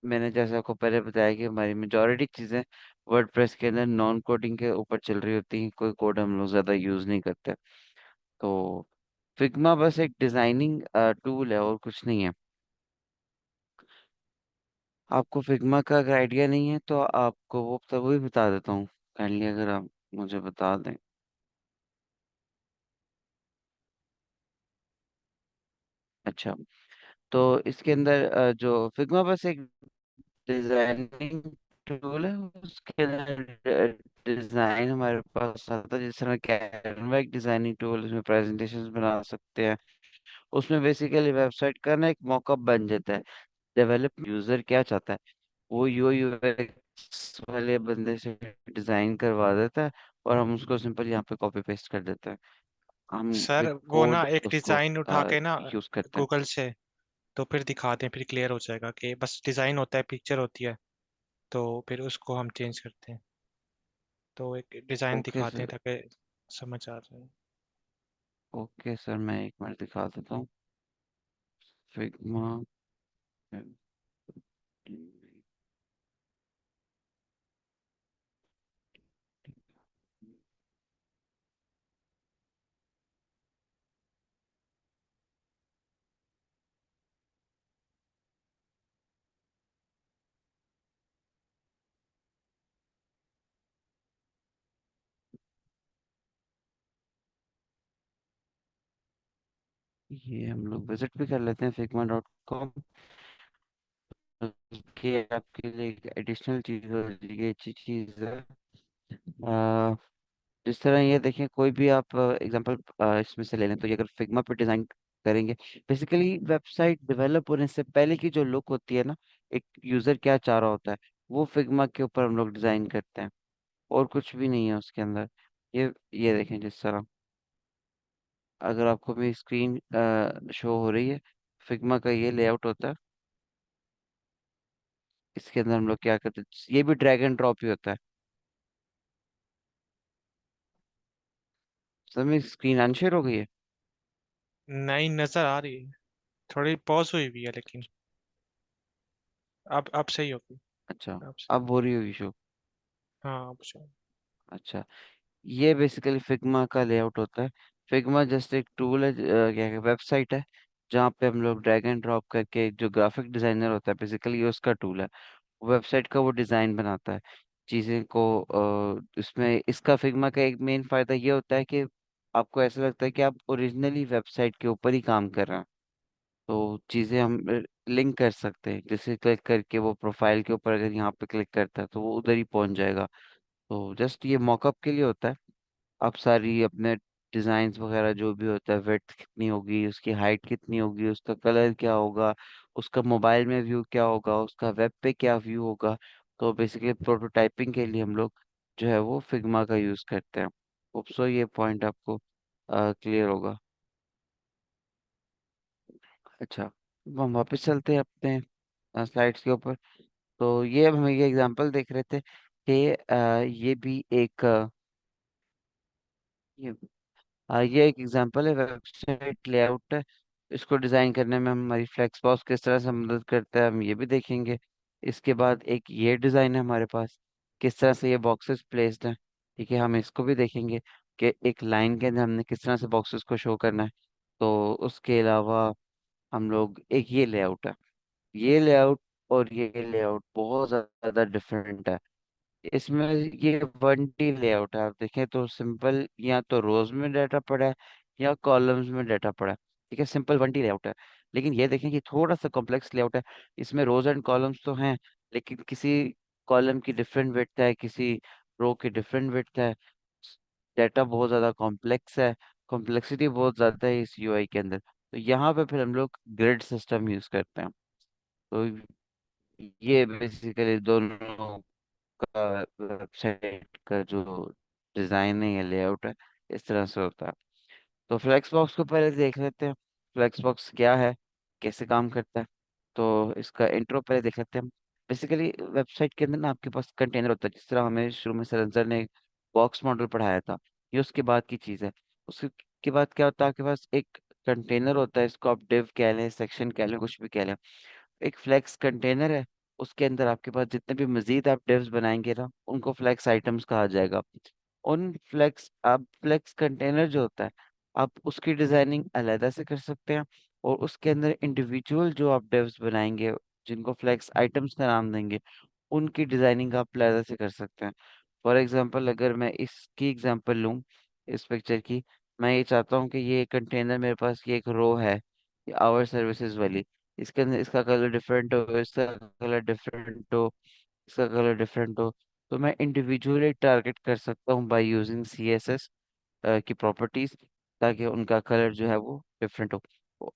मैंने जैसे आपको पहले बताया कि हमारी मेजॉरिटी चीज़ें वर्डप्रेस के अंदर नॉन कोडिंग के ऊपर चल रही होती हैं। कोई कोड हम लोग ज़्यादा यूज़ नहीं करते। तो फिग्मा बस एक डिज़ाइनिंग टूल है, और कुछ नहीं है। आपको फिग्मा का अगर आइडिया नहीं है, तो आपको वो तब भी बता देता हूँ। काइंडली अगर आप मुझे बता दें। अच्छा, तो इसके अंदर जो फिग्मा बस एक डिजाइनिंग टूल है। उसके अंदर डिजाइन हमारे पास आता है। जिस तरह कैनवा एक डिजाइनिंग टूल, उसमें प्रेजेंटेशंस बना सकते हैं। उसमें बेसिकली वेबसाइट का ना एक मॉकअप बन जाता है। डेवलप यूजर क्या चाहता है, वो यूएक्स वाले बंदे से डिजाइन करवा देता है, और हम उसको सिंपल यहाँ पे कॉपी पेस्ट कर देते हैं। हम सर। विद वो ना कोड एक उसको डिजाइन उठा के ना यूज करते हैं। गूगल से, तो फिर दिखाते हैं, फिर क्लियर हो जाएगा कि बस डिजाइन होता है, पिक्चर होती है, तो फिर उसको हम चेंज करते हैं। तो एक डिजाइन ओके दिखाते हैं सर। ताकि समझ आ जाए। ओके सर, मैं एक मिनट दिखा देता हूँ। फिग्मा। ये हम लोग विजिट भी कर लेते हैं figma.com। कि आपके लिए एक एडिशनल चीज़ हो, ये अच्छी चीज़ है। अ, जिस तरह ये देखें, कोई भी आप एग्जांपल इसमें से ले लें, तो ये अगर फिग्मा पे डिज़ाइन करेंगे, बेसिकली वेबसाइट डेवलप होने से पहले की जो लुक होती है ना, एक यूज़र क्या चाह रहा होता है, वो फिग्मा के ऊपर हम लोग डिज़ाइन करते हैं। और कुछ भी नहीं है उसके अंदर। ये देखें, जिस तरह अगर आपको मेरी स्क्रीन शो हो रही है, फिग्मा का ये लेआउट होता है। इसके अंदर हम लोग क्या करते हैं, ये भी ड्रैग एंड ड्रॉप ही होता है। समझ, स्क्रीन अनशेयर हो गई है। नहीं, नजर आ रही है। थोड़ी पॉज हुई भी है लेकिन अब सही होगी। अच्छा, अब सही। अब हो रही होगी शो। हाँ, अब सही। अच्छा, ये बेसिकली फिग्मा का लेआउट होता है। फिग्मा जस्ट एक टूल है, क्या वेबसाइट है, जहाँ पे हम लोग ड्रैग एंड ड्रॉप करके, जो ग्राफिक डिजाइनर होता है बेसिकली ये उसका टूल है, वेबसाइट का वो डिज़ाइन बनाता है चीज़ें को। इसमें इसका फिग्मा का एक मेन फ़ायदा ये होता है कि आपको ऐसा लगता है कि आप ओरिजिनली वेबसाइट के ऊपर ही काम कर रहे हैं। तो चीज़ें हम लिंक कर सकते हैं, जैसे क्लिक करके वो प्रोफाइल के ऊपर अगर यहाँ पे क्लिक करता है तो वो उधर ही पहुंच जाएगा। तो जस्ट ये मॉकअप के लिए होता है। आप सारी अपने डिजाइन्स वगैरह जो भी होता है, विड्थ कितनी होगी, उसकी हाइट कितनी होगी, उसका कलर क्या होगा, उसका मोबाइल में व्यू क्या होगा, उसका वेब पे क्या व्यू होगा। तो बेसिकली प्रोटोटाइपिंग के लिए हम लोग जो है वो फिग्मा का यूज़ करते हैं। होप सो ये पॉइंट आपको क्लियर होगा। अच्छा, अब हम वापस चलते हैं अपने स्लाइड्स के ऊपर। तो ये अब हम ये एग्जांपल देख रहे थे कि ये भी एक ये ये एक एग्जांपल है, वेबसाइट लेआउट है। इसको डिज़ाइन करने में हमारी फ्लेक्स बॉक्स किस तरह से मदद करता है हम ये भी देखेंगे। इसके बाद एक ये डिज़ाइन है हमारे पास, किस तरह से ये बॉक्सेस प्लेस्ड हैं। ठीक है, हम इसको भी देखेंगे कि एक लाइन के अंदर हमने किस तरह से बॉक्सेस को शो करना है। तो उसके अलावा हम लोग एक ये लेआउट है, ये लेआउट और ये लेआउट बहुत ज़्यादा डिफरेंट है। इसमें ये 1D लेआउट है, आप देखें तो सिंपल, या तो रोज में डाटा पड़ा है या कॉलम्स में डाटा पड़ा है। ठीक है, सिंपल 1D लेआउट है। लेकिन ये देखें कि थोड़ा सा कॉम्प्लेक्स लेआउट है। इसमें रोज एंड कॉलम्स तो हैं, लेकिन किसी कॉलम की डिफरेंट विड्थ है, किसी रो की डिफरेंट विड्थ है। डाटा बहुत ज़्यादा कॉम्प्लेक्स है, कॉम्प्लेक्सिटी बहुत ज़्यादा है इस यूआई के अंदर। तो यहाँ पे फिर हम लोग ग्रिड सिस्टम यूज़ करते हैं। तो ये बेसिकली दोनों का वेबसाइट का जो डिज़ाइन है या लेआउट है, इस तरह से होता है। तो फ्लेक्स बॉक्स को पहले देख लेते हैं, फ्लेक्स बॉक्स क्या है, कैसे काम करता है। तो इसका इंट्रो पहले देख लेते हैं। बेसिकली वेबसाइट के अंदर ना आपके पास कंटेनर होता है, जिस तरह हमें शुरू में सर सर ने बॉक्स मॉडल पढ़ाया था, ये उसके बाद की चीज़ है। उसके के बाद क्या होता है, आपके पास एक कंटेनर होता है, इसको आप डिव कह लें, सेक्शन कह लें, कुछ भी कह लें। एक फ्लेक्स कंटेनर है, उसके अंदर आपके पास जितने भी मजीद आप डिव्स बनाएंगे ना, उनको फ्लेक्स आइटम्स कहा जाएगा। उन फ्लेक्स कंटेनर जो होता है, आप उसकी डिजाइनिंग अलहदा से कर सकते हैं, और उसके अंदर इंडिविजुअल जो आप डिव्स बनाएंगे, जिनको फ्लेक्स आइटम्स का नाम देंगे, उनकी डिजाइनिंग आप अलहदा से कर सकते हैं। फॉर एग्जांपल अगर मैं इसकी एग्जांपल लूं, इस पिक्चर की, मैं ये चाहता हूँ कि ये कंटेनर मेरे पास, ये एक रो है, ये आवर सर्विसेज वाली, इसके अंदर इसका कलर डिफरेंट हो, इसका कलर डिफरेंट हो, इसका कलर डिफरेंट हो। तो मैं इंडिविजुअली टारगेट कर सकता हूँ बाय यूजिंग CSS की प्रॉपर्टीज, ताकि उनका कलर जो है वो डिफरेंट हो।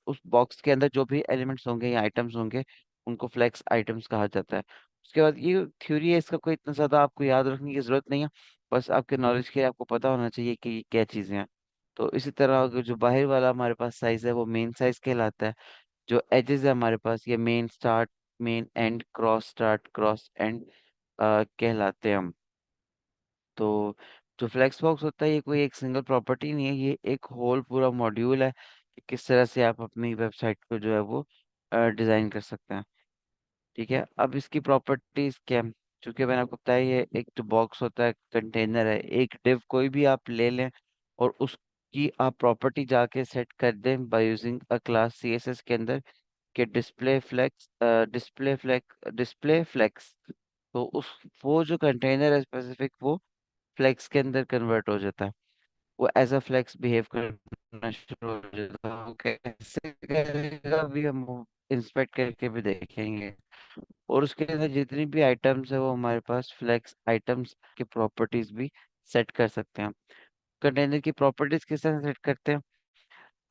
उस बॉक्स के अंदर जो भी एलिमेंट्स होंगे या आइटम्स होंगे, उनको फ्लेक्स आइटम्स कहा जाता है। उसके बाद ये थ्योरी है, इसका कोई इतना ज़्यादा आपको याद रखने की ज़रूरत नहीं है। बस आपके नॉलेज के लिए आपको पता होना चाहिए कि ये क्या चीज़ें हैं। तो इसी तरह अगर जो बाहर वाला हमारे पास साइज है वो मेन साइज कहलाता है। जो एजेस है हमारे पास, ये main start, main and, cross start, cross and कहलाते हैं हम। तो जो फ्लेक्स बॉक्स होता है, ये कोई एक सिंगल प्रॉपर्टी नहीं है, ये एक होल पूरा मॉड्यूल है कि किस तरह से आप अपनी वेबसाइट को जो है वो डिज़ाइन कर सकते हैं। ठीक है, अब इसकी प्रॉपर्टीज क्या है? चूंकि मैंने आपको बताया ये एक जो बॉक्स होता है, कंटेनर है, एक डिव कोई भी आप ले लें और उसकी आप प्रॉपर्टी जाके सेट कर दें by using a class CSS के अंदर, के डिस्प्ले फ्लेक्स। तो उस वो जो कंटेनर है स्पेसिफिक, वो फ्लेक्स के अंदर कन्वर्ट हो जाता है, वो एज अ फ्लेक्स बिहेव करना शुरू हो जाता है। वो कैसे करेगा भी हम इंस्पेक्ट करके भी देखेंगे। और उसके अंदर जितनी भी आइटम्स है वो हमारे पास फ्लेक्स आइटम्स की प्रॉपर्टीज भी सेट कर सकते हैं। कंटेनर की प्रॉपर्टीज किस तरह सेट करते हैं,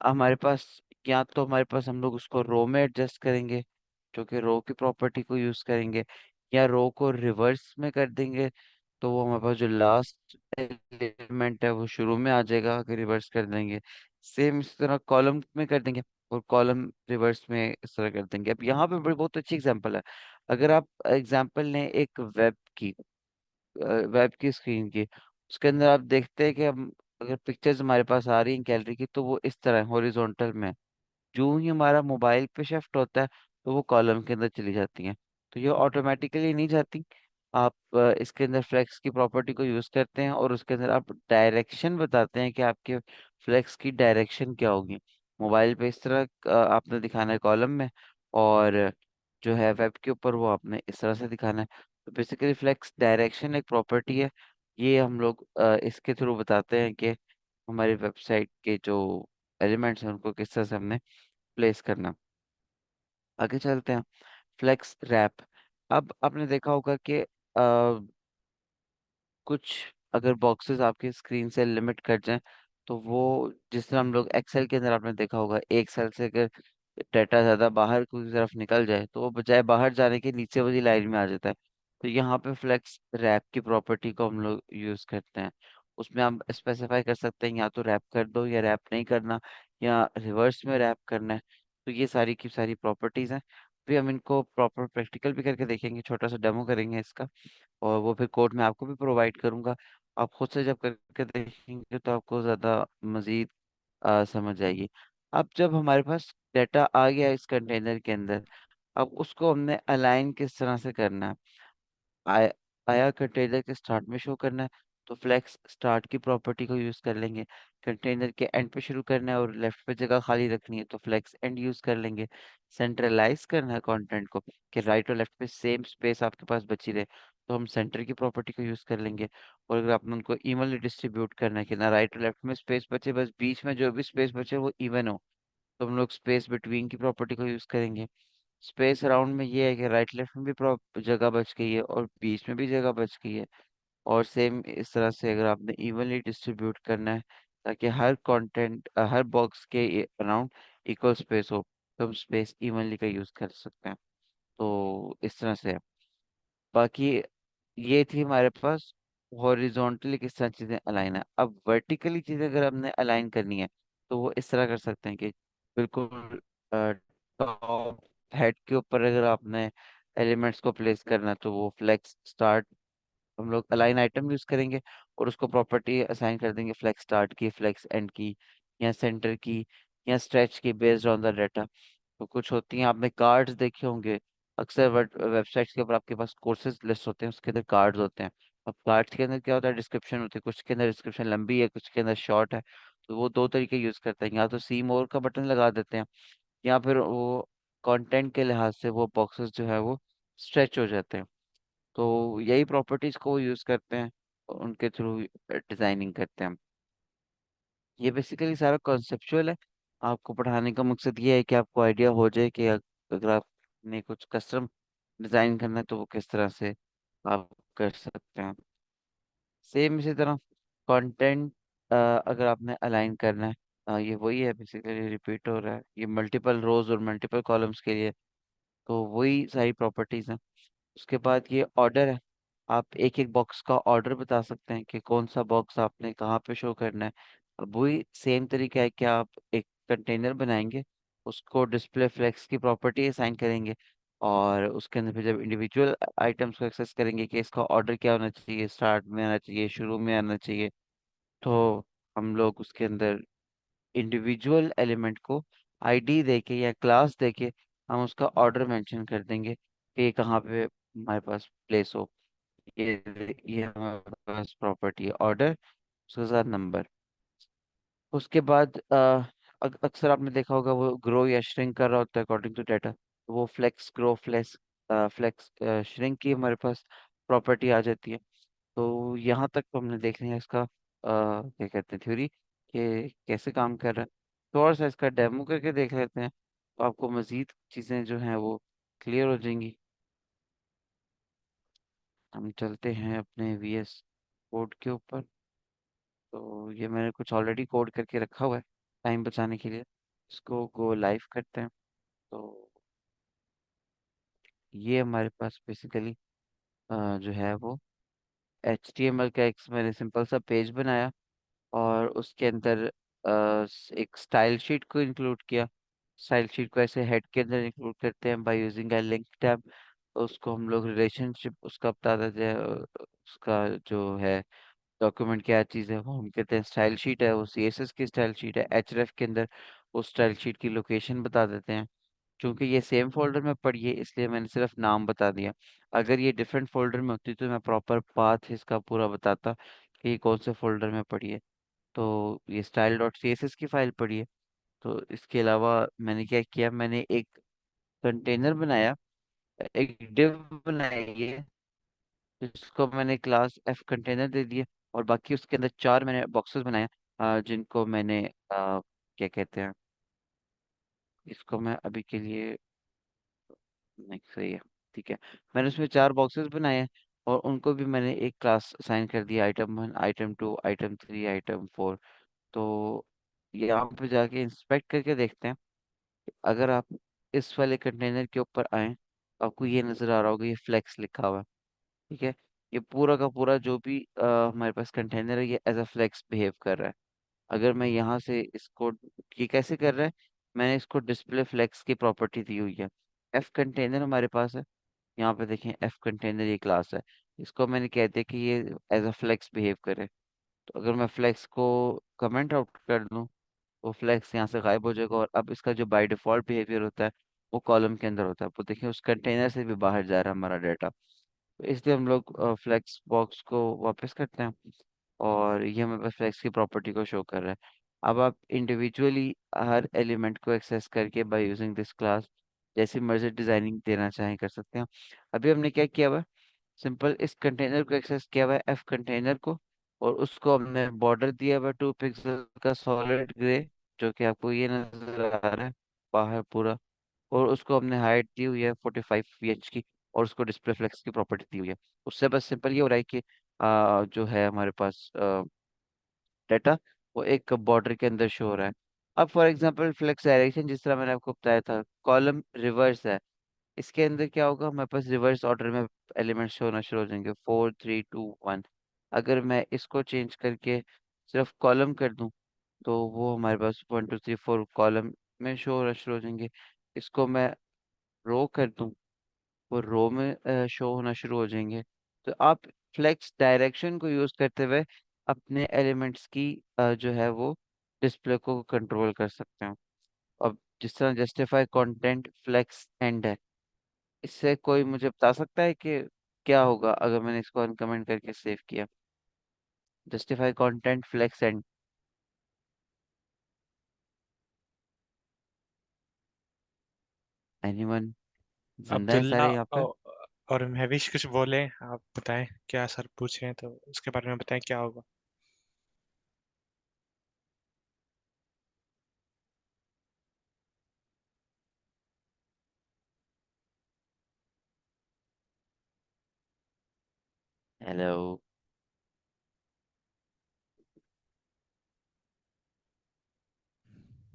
हमारे पास या तो हमारे पास हम लोग उसको रो में एडजस्ट करेंगे, जो कि रो की प्रॉपर्टी को यूज करेंगे, या रो को रिवर्स में कर देंगे, तो वो हमारे पास जो लास्ट एलिमेंट है वो शुरू में आ जाएगा अगर रिवर्स कर देंगे। सेम इसी तरह कॉलम में कर देंगे, और कॉलम रिवर्स में इस तरह कर देंगे। अब यहाँ पे बड़ी बहुत अच्छी एग्जांपल है। अगर आप एग्जांपल लें एक वेब की स्क्रीन की, उसके अंदर आप देखते हैं कि हम अगर पिक्चर्स हमारे पास आ रही हैं गैलरी की, तो वो इस तरह हॉरिजॉन्टल में, जो ही हमारा मोबाइल पे शिफ्ट होता है तो वो कॉलम के अंदर चली जाती हैं। तो ये ऑटोमेटिकली नहीं जाती। आप इसके अंदर फ्लेक्स की प्रॉपर्टी को यूज करते हैं और उसके अंदर आप डायरेक्शन बताते हैं कि आपके फ्लेक्स की डायरेक्शन क्या होगी। मोबाइल पे इस तरह आपने दिखाना है कॉलम में, और जो है वेब के ऊपर वो आपने इस तरह से दिखाना है। तो बेसिकली फ्लेक्स डायरेक्शन एक प्रॉपर्टी है। ये हम लोग इसके थ्रू बताते हैं कि हमारी वेबसाइट के जो एलिमेंट्स हैं उनको किस तरह से हमने प्लेस करना। आगे चलते हैं। Flex wrap. अब आपने देखा होगा कि कुछ अगर बॉक्सेस आपकी स्क्रीन से लिमिट कट जाएं, तो वो जिस तरह हम लोग एक्सेल के अंदर आपने देखा होगा, एक सेल से अगर डाटा ज़्यादा बाहर की तरफ निकल जाए तो वो बजाय बाहर जाने के नीचे वाली लाइन में आ जाता है। तो यहाँ पे फ्लेक्स रैप की प्रॉपर्टी को हम लोग यूज़ करते हैं। उसमें हम स्पेसिफाई कर सकते हैं या तो रैप कर दो या रैप नहीं करना, या रिवर्स में रैप करना है। तो ये सारी की सारी प्रॉपर्टीज़ हैं। फिर हम इनको प्रॉपर प्रैक्टिकल भी करके देखेंगे, छोटा सा डेमो करेंगे इसका, और वो फिर कोड मैं आपको भी प्रोवाइड करूंगा। आप खुद से जब करके देखेंगे तो आपको ज़्यादा मज़ीद समझ आएगी। अब जब हमारे पास डाटा आ गया इस कंटेनर के अंदर, अब उसको हमने अलाइन किस तरह से करना है। आया आया कंटेनर के स्टार्ट में शो करना है, तो फ्लेक्स स्टार्ट की प्रॉपर्टी को यूज कर लेंगे। कंटेनर के एंड पे शुरू करना है और लेफ्ट पे जगह खाली रखनी है, तो फ्लेक्स एंड यूज कर लेंगे। सेंट्रलाइज करना है कंटेंट को, कि राइट और लेफ्ट पे सेम स्पेस आपके पास बची रहे, तो हम सेंटर की प्रॉपर्टी को यूज कर लेंगे। और अगर आपने उनको इवनली डिस्ट्रीब्यूट करना है कि ना राइट और लेफ्ट में स्पेस बचे, बस बीच में जो भी स्पेस बचे वो इवन हो, तो हम लोग स्पेस बिटवीन की प्रॉपर्टी को यूज करेंगे। स्पेस अराउंड में ये है कि राइट लेफ्ट में भी जगह बच गई है और बीच में भी जगह बच गई है। और सेम इस तरह से अगर आपने इवनली डिस्ट्रीब्यूट करना है, ताकि हर कंटेंट हर बॉक्स के अराउंड इक्वल स्पेस हो, तो हम स्पेस इवनली का यूज कर सकते हैं। तो इस तरह से है। बाकी ये थी हमारे पास हॉरिजॉन्टली किस तरह चीज़ें अलाइन है। अब वर्टिकली चीज़ें अगर हमने अलाइन करनी है, तो वो इस तरह कर सकते हैं कि बिल्कुल टॉप हेड के ऊपर अगर आपने एलिमेंट्स को प्लेस करना है, तो वो फ्लेक्स स्टार्ट हम लोग अलाइन आइटम यूज करेंगे, और उसको प्रॉपर्टी असाइन कर देंगे फ्लेक्स स्टार्ट की, फ्लेक्स एंड की, या सेंटर की, या स्ट्रेच की, बेस्ड ऑन द डाटा। तो कुछ होती हैं, आपने कार्ड्स देखे होंगे अक्सर वेबसाइट्स के ऊपर, आपके पास कोर्सेज लिस्ट होते हैं, उसके अंदर कार्ड्स होते हैं। अब कार्ड्स के अंदर क्या होता है, डिस्क्रिप्शन होती है, कुछ के अंदर डिस्क्रिप्शन लंबी है, कुछ के अंदर शॉर्ट है। तो वो दो तरीके यूज करते हैं, या तो सी मोर का बटन लगा देते हैं, या फिर वो कंटेंट के लिहाज से वो बॉक्सेस जो है वो स्ट्रेच हो जाते हैं। तो यही प्रॉपर्टीज को यूज करते हैं और उनके थ्रू डिजाइनिंग करते हैं हम। ये बेसिकली सारा कॉन्सेप्चुअल है। आपको पढ़ाने का मकसद ये है कि आपको आइडिया हो जाए कि अगर आपने कुछ कस्टम डिजाइन करना है तो वो किस तरह से आप कर सकते हैं। सेम इसी तरह कंटेंट अगर आपने अलाइन करना है, ये वही है, बेसिकली रिपीट हो रहा है, ये मल्टीपल रोज और मल्टीपल कॉलम्स के लिए, तो वही सारी प्रॉपर्टीज हैं। उसके बाद ये ऑर्डर है। आप एक एक बॉक्स का ऑर्डर बता सकते हैं कि कौन सा बॉक्स आपने कहाँ पे शो करना है। अब वही सेम तरीका है कि आप एक कंटेनर बनाएंगे, उसको डिस्प्ले फ्लेक्स की प्रॉपर्टी असाइन करेंगे, और उसके अंदर फिर जब इंडिविजुअल आइटम्स को एक्सेस करेंगे कि इसका ऑर्डर क्या होना चाहिए, स्टार्ट में आना चाहिए, शुरू में आना चाहिए, तो हम लोग उसके अंदर इंडिविजुअल एलिमेंट को आईडी देके या क्लास देके हम उसका ऑर्डर मेंशन कर देंगे कि ये कहाँ पे हमारे पास प्लेस हो। ये हमारे पास प्रॉपर्टी है ऑर्डर, उसके साथ नंबर। उसके बाद अक्सर आपने देखा होगा वो ग्रो या श्रिंक कर रहा होता है अकॉर्डिंग टू डाटा, तो वो फ्लेक्स ग्रो फ्लेक्स श्रिंक की हमारे पास प्रॉपर्टी आ जाती है। तो यहाँ तक तो हमने देख लिया इसका क्या कहते हैं थ्योरी, कि कैसे काम कर रहा है। तो और सा इसका डेमो करके देख लेते हैं, तो आपको मजीद चीज़ें जो हैं वो क्लियर हो जाएंगी। हम चलते हैं अपने वीएस कोड के ऊपर। तो ये मैंने कुछ ऑलरेडी कोड करके रखा हुआ है टाइम बचाने के लिए, इसको गो लाइव करते हैं। तो ये हमारे पास बेसिकली जो है वो HTML का एक मैंने सिंपल सा पेज बनाया, और उसके अंदर एक स्टाइल शीट को इंक्लूड किया। स्टाइल शीट को ऐसे हेड के अंदर इंक्लूड करते हैं by using a link tab. तो उसको हम लोग रिलेशनशिप उसका बता देते हैं, उसका जो है डॉक्यूमेंट क्या चीज़ है वो हम कहते हैं स्टाइल शीट है, वो सीएसएस की स्टाइल शीट है। एचरेफ के अंदर उस स्टाइल शीट की लोकेशन बता देते हैं। क्योंकि ये सेम फोल्डर में पड़ी है इसलिए मैंने सिर्फ नाम बता दिया। अगर ये डिफरेंट फोल्डर में होती तो मैं प्रॉपर पाथ इसका पूरा बताता कि ये कौन से फोल्डर में पड़ी है। तो ये style dot C S S की फाइल पड़ी है। तो इसके अलावा मैंने क्या किया, मैंने एक कंटेनर बनाया, एक डिव बनाई है, जिसको मैंने क्लास एफ कंटेनर दे दिया। और बाकी उसके अंदर चार मैंने बॉक्सेस बनाए, जिनको मैंने क्या कहते हैं, इसको मैं अभी के लिए नहीं, सही है, ठीक है। मैंने उसमें चार बॉक्सेस बनाए हैं और उनको भी मैंने एक क्लास असाइन कर दिया, आइटम 1, आइटम 2, आइटम 3, आइटम 4। तो यहाँ पे जाके इंस्पेक्ट करके देखते हैं। अगर आप इस वाले कंटेनर के ऊपर आए, आपको ये नज़र आ रहा होगा, ये फ्लेक्स लिखा हुआ है, ठीक है। ये पूरा का पूरा जो भी हमारे पास कंटेनर है ये एज अ फ्लेक्स बिहेव कर रहा है। अगर मैं यहाँ से इसको, ये कैसे कर रहा है, मैंने इसको डिस्प्ले फ्लेक्स की प्रॉपर्टी दी हुई है। एफ कंटेनर हमारे पास है, यहाँ पे देखें एफ कंटेनर ये क्लास है। इसको मैंने कह दिया कि ये एज अ फ्लेक्स बिहेव करे। तो अगर मैं फ्लेक्स को कमेंट आउट कर दूं, वो फ्लेक्स यहाँ से गायब हो जाएगा और अब इसका जो बाय डिफॉल्ट बिहेवियर होता है वो कॉलम के अंदर होता है। वो देखिए उस कंटेनर से भी बाहर जा रहा है हमारा डाटा। तो इसलिए हम लोग फ्लेक्स बॉक्स को वापस करते हैं और ये हमें बस फ्लेक्स की प्रॉपर्टी को शो कर रहा है। अब आप इंडिविजुअली हर एलिमेंट को एक्सेस करके बाय यूजिंग दिस क्लास जैसी मर्जी डिजाइनिंग देना चाहें कर सकते हैं। अभी हमने क्या किया हुआ है, सिंपल इस कंटेनर को एक्सेस किया हुआ है, एफ कंटेनर को, और उसको हमने बॉर्डर दिया हुआ है 2 पिक्सल का सॉलिड ग्रे, जो कि आपको ये नजर आ रहा है बाहर पूरा। और उसको हमने हाइट दी हुई है 45 pH की, और उसको डिस्प्ले फ्लेक्स की प्रॉपर्टी दी हुई है। उससे बस सिंपल ये हो रहा है कि जो है हमारे पास डाटा वो एक बॉर्डर के अंदर शो हो रहा है। अब फॉर एग्जांपल फ्लेक्स डायरेक्शन जिस तरह मैंने आपको बताया था, कॉलम रिवर्स है, इसके अंदर क्या होगा, हमारे पास रिवर्स ऑर्डर में एलिमेंट्स शो होना शुरू हो जाएंगे, 4 3 2 1। अगर मैं इसको चेंज करके सिर्फ कॉलम कर दूं तो वो हमारे पास 1 2 3 4 कॉलम में शो होना शुरू हो जाएंगे। इसको मैं रो कर दूं, वो रो में शो होना शुरू हो जाएंगे। तो आप फ्लेक्स डायरेक्शन को यूज करते हुए अपने एलिमेंट्स की जो है वो डिस्प्ले को कंट्रोल कर सकते हैं। अब जिस तरह जस्टिफाई कंटेंट फ्लेक्स एंड है, इससे कोई मुझे बता सकता है कि क्या होगा अगर मैंने इसको अनकमेंट करके सेव किया, justify content flex end. Anyone, जिंदा है अब्दुल्ला सारे यहाँ पे? और महविश कुछ बोले, आप बताएं क्या सर पूछे हैं तो उसके बारे में बताएं क्या होगा। हेलो।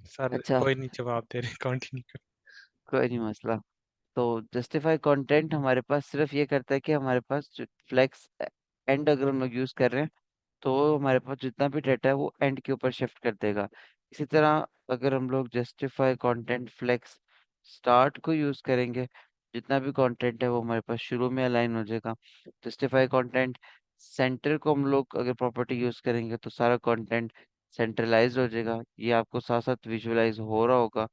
सर अच्छा, कोई नहीं जवाब दे रहे, कंटिन्यू कोई नहीं मसला। तो जस्टिफाई कंटेंट हमारे पास सिर्फ ये करता है कि हमारे पास जो फ्लेक्स एंड अगर हम लोग यूज कर रहे हैं तो हमारे पास जितना भी डाटा है वो एंड के ऊपर शिफ्ट कर देगा। इसी तरह अगर हम लोग जस्टिफाई कंटेंट फ्लेक्स स्टार्ट को यूज करेंगे, जितना भी कंटेंट है वो हमारे पास शुरू में अलाइन हो जाएगा। जस्टिफाई कंटेंट सेंटर को हम लोग अगर प्रॉपर्टी यूज करेंगे तो सारा कंटेंट सेंट्रलाइज हो जाएगा। ये आपको साथ साथ विजुअलाइज हो रहा होगा।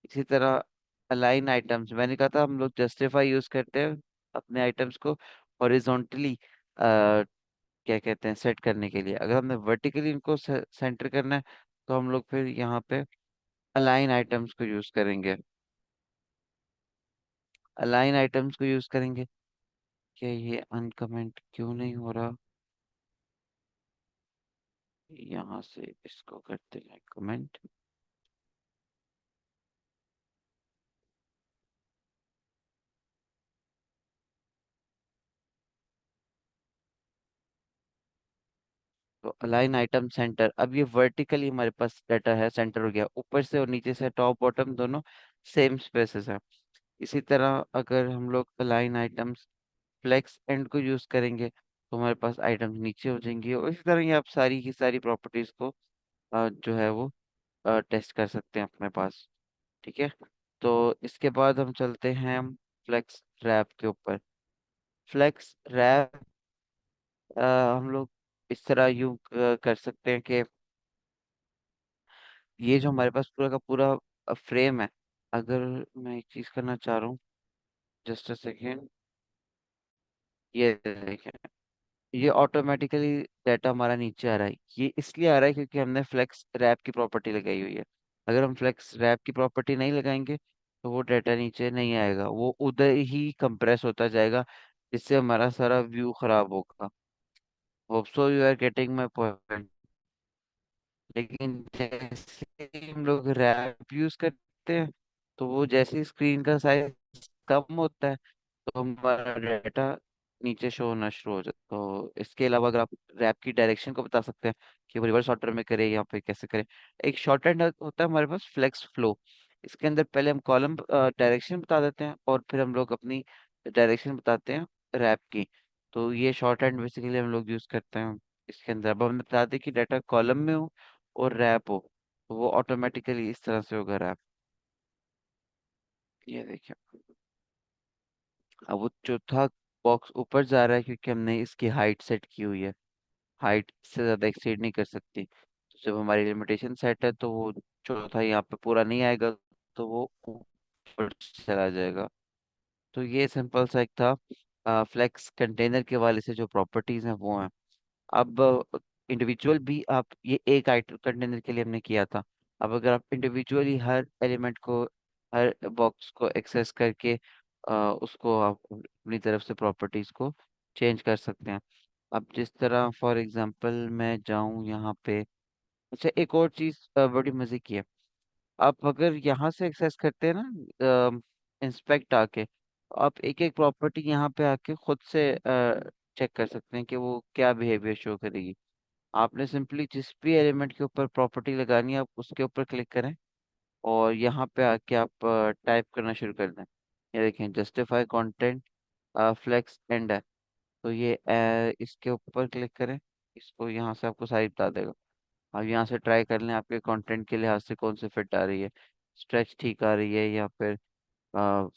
इसी तरह अलाइन आइटम्स, मैंने कहा था हम लोग जस्टिफाई यूज करते हैं अपने आइटम्स को हॉरिजॉन्टली क्या कहते हैं सेट करने के लिए। अगर हमें वर्टिकली इनको सेंटर करना है तो हम लोग फिर यहाँ पे अलाइन आइटम्स को यूज करेंगे, अलाइन आइटम्स को यूज करेंगे। क्या ये अनकमेंट क्यों नहीं हो रहा, यहाँ से इसको करते हैं कमेंट। तो अलाइन आइटम सेंटर, अब ये वर्टिकली हमारे पास डाटा है सेंटर हो गया, ऊपर से और नीचे से टॉप बॉटम दोनों सेम स्पेसेस है। इसी तरह अगर हम लोग अलाइन आइटम्स फ्लेक्स एंड को यूज करेंगे तो हमारे पास आइटम्स नीचे हो जाएंगे। और इसी तरह ये आप सारी की सारी प्रॉपर्टीज को जो है वो टेस्ट कर सकते हैं अपने पास, ठीक है। तो इसके बाद हम चलते हैं फ्लेक्स रैप के ऊपर। फ्लेक्स रैप हम लोग इस तरह यूं कर सकते हैं कि ये जो हमारे पास पूरा का पूरा फ्रेम है, अगर मैं एक चीज करना चाह रहा हूँ, जस्ट अ सेकेंड। ये देखें, ये ऑटोमेटिकली डाटा हमारा नीचे आ रहा है। ये इसलिए आ रहा है क्योंकि हमने फ्लेक्स रैप की प्रॉपर्टी लगाई हुई है। अगर हम फ्लेक्स रैप की प्रॉपर्टी नहीं लगाएंगे तो वो डाटा नीचे नहीं आएगा, वो उधर ही कंप्रेस होता जाएगा, जिससे हमारा सारा व्यू खराब होगा। Hope so you are getting my point. लेकिन जैसे ही हम लोग रैप यूज करते हैं, तो वो जैसे ही स्क्रीन का साइज कम होता है, तो हमारा डाटा नीचे शो होना शुरू हो जाता है। तो इसके अलावा अगर आप रैप की डायरेक्शन को बता सकते हैं कि वो रिवर्स ऑर्डर में करे या फिर कैसे करें। एक शॉर्टहैंड होता है हमारे पास, फ्लेक्स फ्लो। इसके अंदर पहले हम कॉलम डायरेक्शन बता देते हैं और फिर हम लोग अपनी डायरेक्शन बताते हैं रैप की। तो ये शॉर्टहैंड बेसिकली हम लोग यूज करते हैं इसके अंदर। अब हमने बता दें कि डाटा कॉलम में हो और रैप हो, तो वो ऑटोमेटिकली इस तरह से होगा रैप। ये देखिए, अब वो चौथा बॉक्स ऊपर जा रहा है क्योंकि हमने इसकी हाइट सेट की हुई है। हाइट से ज़्यादा एक्सीड नहीं कर सकती। तो जब हमारी लिमिटेशन सेट है तो वो चौथा यहाँ पे पूरा नहीं आएगा, तो वो ऊपर चला जाएगा। तो ये सिंपल सा एक था फ्लेक्स कंटेनर के वाले से जो प्रॉपर्टीज हैं वो हैं। अब इंडिविजुअल भी आप, ये एक आइटम कंटेनर के लिए हमने किया था। अब अगर आप इंडिविजुअली हर एलिमेंट को, हर बॉक्स को एक्सेस करके उसको आप अपनी तरफ से प्रॉपर्टीज को चेंज कर सकते हैं। अब जिस तरह फॉर एग्जांपल मैं जाऊं यहाँ पे। अच्छा, एक और चीज बड़ी मजे की है। आप अगर यहाँ से एक्सेस करते हैं ना इंस्पेक्ट आके, तो आप एक एक प्रॉपर्टी यहाँ पे आके खुद से चेक कर सकते हैं कि वो क्या बिहेवियर शो करेगी। आपने सिंपली जिस भी एलिमेंट के ऊपर प्रॉपर्टी लगानी है, आप उसके ऊपर क्लिक करें और यहाँ पे आके आप टाइप करना शुरू कर दें। ये देखें, जस्टिफाई कंटेंट फ्लेक्स एंड है। तो ये इसके ऊपर क्लिक करें, इसको यहाँ से आपको सारी बता देगा। आप यहाँ से ट्राई कर लें आपके कंटेंट के लिहाज से कौन सी फिट आ रही है, स्ट्रेच ठीक आ रही है या फिर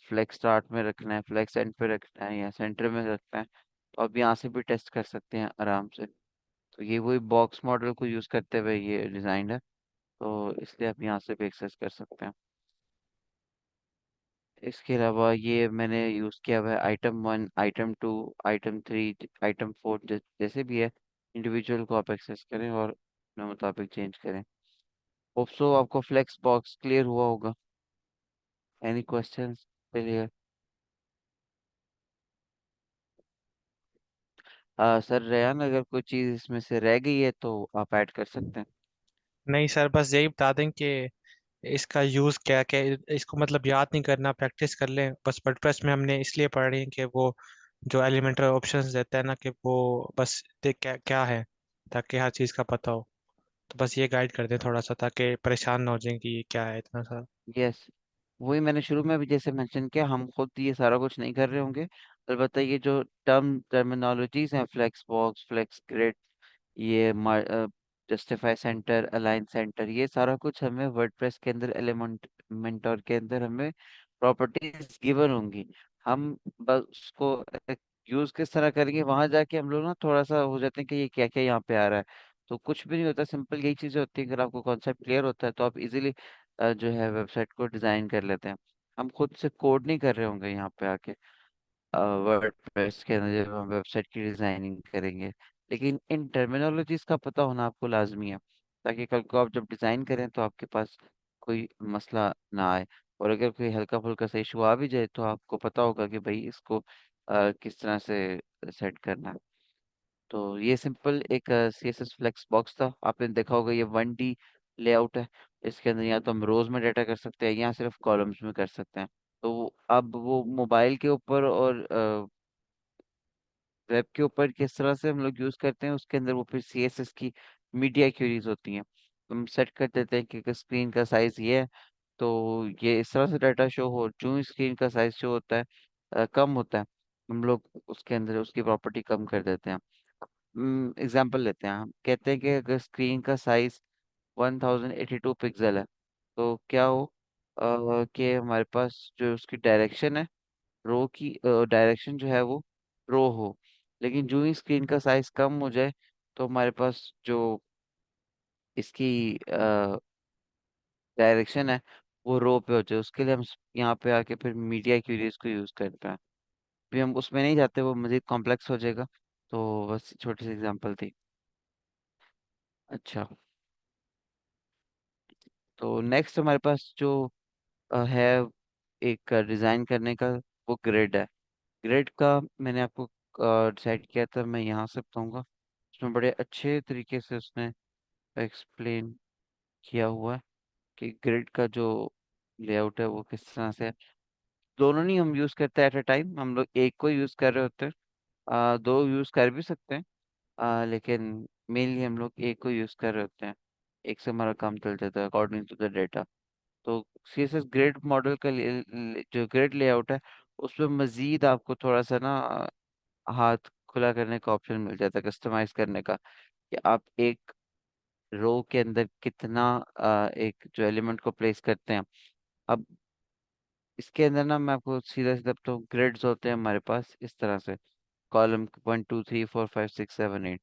फ्लेक्स स्टार्ट में रखना है, फ्लेक्स एंड पे रखना है या सेंटर में रखना है। तो आप यहाँ से भी टेस्ट कर सकते हैं आराम से। तो ये वही बॉक्स मॉडल को यूज़ करते हुए ये डिज़ाइन है, तो इसलिए आप यहाँ से भी एक्सेस कर सकते हैं। इसके अलावा ये मैंने यूज़ किया हुआ है आइटम 1, आइटम 2, आइटम 3, आइटम 4, जैसे भी है। इंडिविजुअल को आप एक्सेस करें और अपने मुताबिक चेंज करें। होप सो आपको फ्लेक्स बॉक्स क्लियर हुआ होगा। Any questions? Clear? Sir Rayan, अगर कोई चीज़ इसमें से रह गई है तो आप ऐड कर सकते हैं। नहीं सर, बस यही बता दें कि इसका यूज़ क्या क्या, इसको मतलब याद नहीं करना, प्रैक्टिस कर लें बस। वर्डप्रेस में हमने इसलिए पढ़ी है कि वो जो एलिमेंटल ऑप्शंस देता है ना, कि वो बस देख क्या क्या है, ताकि हर चीज़ का पता हो। तो बस ये गाइड कर दें थोड़ा सा, ताकि परेशान ना हो जाए कि ये क्या है इतना सा। यस, वही मैंने शुरू में भी जैसे मेंशन किया, हम खुद ये सारा कुछ नहीं कर रहे होंगे। अलबत्ता ये जो टर्मिनोलॉजीज हैं, फ्लेक्स बॉक्स, फ्लेक्स ग्रिड, ये जस्टिफाई सेंटर, अलाइन सेंटर, ये सारा कुछ हमें वर्डप्रेस के अंदर एलिमेंट मेंटोर के अंदर हमें प्रॉपर्टीज गिवन होंगी। हम बस उसको यूज किस तरह करेंगे, वहां जाके हम लोग ना थोड़ा सा हो जाते हैं कि ये क्या क्या यहाँ पे आ रहा है। तो कुछ भी नहीं होता, सिंपल यही चीजें होती हैं। अगर आपको कॉन्सेप्ट क्लियर होता है तो आप इजीली जो है वेबसाइट को डिजाइन कर लेते हैं। हम खुद से कोड नहीं कर रहे होंगे यहाँ पे आके वर्डप्रेस के अंदर जब हम वेबसाइट की डिजाइनिंग करेंगे। लेकिन इन टर्मिनोलॉजीज का पता होना आपको लाजमी है, ताकि कल को आप जब डिजाइन करें तो आपके पास कोई मसला ना आए। और अगर कोई हल्का फुल्का सा इशू आ भी जाए तो आपको पता होगा कि भाई इसको किस तरह से सेट करना है। तो ये सिंपल एक CSS फ्लेक्स बॉक्स था। आपने देखा होगा ये 1D लेआउट है। इसके अंदर या तो हम रोज में डाटा कर सकते हैं या सिर्फ कॉलम्स में कर सकते हैं। तो अब वो मोबाइल के ऊपर और वेब के ऊपर किस तरह से हम लोग यूज करते हैं, उसके अंदर वो फिर CSS की मीडिया क्वेरीज होती हैं। हम सेट कर देते हैं कि स्क्रीन का साइज ये है, तो ये इस तरह से डाटा शो हो। जो स्क्रीन का साइज शो होता है कम होता है, हम लोग उसके अंदर उसकी प्रॉपर्टी कम कर देते हैं। एग्जाम्पल लेते हैं, हम कहते हैं कि अगर स्क्रीन का साइज 1082 पिक्सल है, तो क्या हो कि हमारे पास जो उसकी डायरेक्शन है रो की डायरेक्शन जो है वो रो हो, लेकिन जो ही स्क्रीन का साइज कम हो जाए तो हमारे पास जो इसकी डायरेक्शन है वो रो पे हो जाए। उसके लिए हम यहाँ पे आके फिर मीडिया क्यूरीज को यूज करते हैं। भी हम उसमें नहीं जाते, वो मजीद कॉम्प्लेक्स हो जाएगा। तो बस छोटी सी एग्जांपल थी। अच्छा, तो नेक्स्ट हमारे पास जो है एक डिज़ाइन करने का, वो ग्रिड है। ग्रिड का मैंने आपको डिसाइड किया था, मैं यहाँ से बताऊंगा। उसमें बड़े अच्छे तरीके से उसने एक्सप्लेन किया हुआ है कि ग्रिड का जो लेआउट है वो किस तरह से है। दोनों नहीं हम यूज़ करते एट अ टाइम, हम लोग एक को यूज़ कर रहे होते हैं। दो यूज़ कर भी सकते हैं, लेकिन मेनली हम लोग एक को यूज़ कर रहे होते हैं। एक से हमारा काम चल जाता है अकॉर्डिंग टू द डेटा। तो CSS ग्रिड मॉडल का जो ग्रिड लेआउट है, उसमें मजीद आपको थोड़ा सा ना हाथ खुला करने का ऑप्शन मिल जाता है, कस्टमाइज करने का, कि आप एक रो के अंदर कितना एक जो एलिमेंट को प्लेस करते हैं। अब इसके अंदर ना मैं आपको सीधा सीधा तो ग्रिड्स होते हैं हमारे पास इस तरह से, कॉलम 1 2 3 4 5 6 7 8।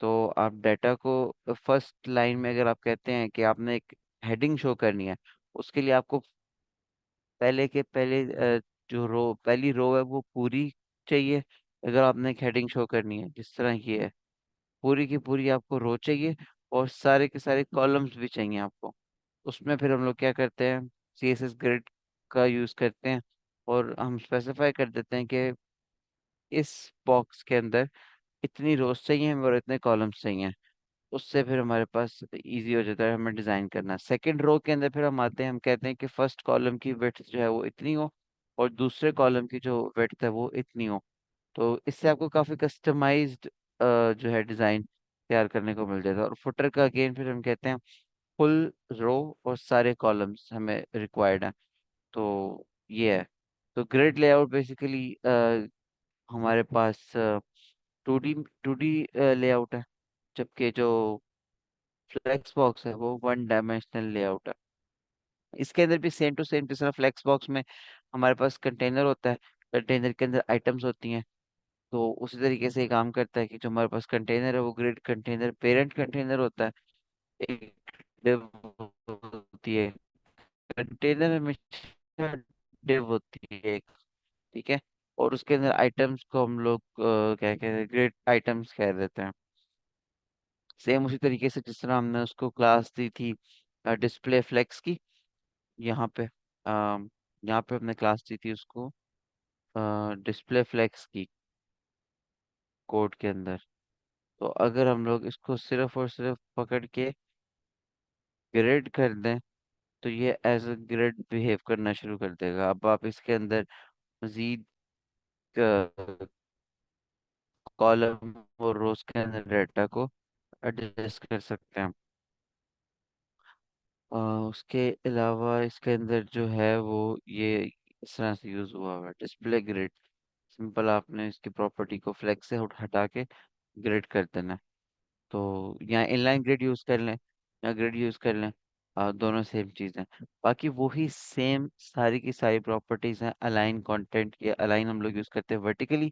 तो आप डाटा को फर्स्ट लाइन में अगर आप कहते हैं कि आपने एक हेडिंग शो करनी है, उसके लिए आपको पहले के पहले जो रो पहली रो है वो पूरी चाहिए। अगर आपने एक हेडिंग शो करनी है जिस तरह की है, पूरी की पूरी आपको रो चाहिए, और सारे के सारे कॉलम्स भी चाहिए आपको। उसमें फिर हम लोग क्या करते हैं, CSS ग्रिड का यूज़ करते हैं, और हम स्पेसिफाई कर देते हैं कि इस बॉक्स के अंदर इतनी रोज चाहिए और इतने कॉलम्स चाहिए। उससे फिर हमारे पास इजी हो जाता है हमें डिज़ाइन करना। सेकंड रो के अंदर फिर हम आते हैं, हम कहते हैं कि फर्स्ट कॉलम की विड्थ जो है वो इतनी हो, और दूसरे कॉलम की जो विड्थ है वो इतनी हो। तो इससे आपको काफ़ी कस्टमाइज्ड जो है डिज़ाइन तैयार करने को मिल जाता है। और फुटर का अगेन फिर हम कहते हैं फुल रो और सारे कॉलम्स हमें रिक्वायर्ड हैं। तो ये है। तो ग्रिड लेआउट बेसिकली हमारे पास 2D लेआउट है, जबकि जो फ्लेक्स बॉक्स है वो 1 डायमेंशनल लेआउट है। इसके अंदर भी सेम टू सेम, जिस तरह फ्लेक्स बॉक्स में हमारे पास कंटेनर होता है, कंटेनर के अंदर आइटम्स होती हैं, तो उसी तरीके से ये काम करता है कि जो हमारे पास कंटेनर है वो ग्रिड कंटेनर पेरेंट कंटेनर होता है। एक div होती है, कंटेनर हमेशा div होती है एक, ठीक है। और उसके अंदर आइटम्स को हम लोग क्या कहते हैं, ग्रिड आइटम्स कह देते हैं। सेम उसी तरीके से जिस तरह हमने उसको क्लास दी थी डिस्प्ले फ्लेक्स की, यहाँ पे यहाँ पे हमने क्लास दी थी उसको डिस्प्ले फ्लेक्स की कोड के अंदर। तो अगर हम लोग इसको सिर्फ और सिर्फ पकड़ के ग्रिड कर दें, तो ये एज अ ग्रिड बिहेव करना शुरू कर देगा। अब आप इसके अंदर मजीद कॉलम और रोज के अंदर डाटा को एडजस्ट कर सकते हैं। उसके अलावा इसके अंदर जो है वो ये इस तरह से यूज हुआ हुआ है डिस्प्ले ग्रिड। सिंपल आपने इसकी प्रॉपर्टी को फ्लेक्स से हटा के ग्रिड कर देना है। तो यहाँ इनलाइन ग्रिड यूज कर लें या ग्रिड यूज कर लें, दोनों सेम चीज़ हैं। बाकी वही सेम सारी की सारी प्रॉपर्टीज हैं। अलाइन कंटेंट, या अलाइन हम लोग यूज करते हैं वर्टिकली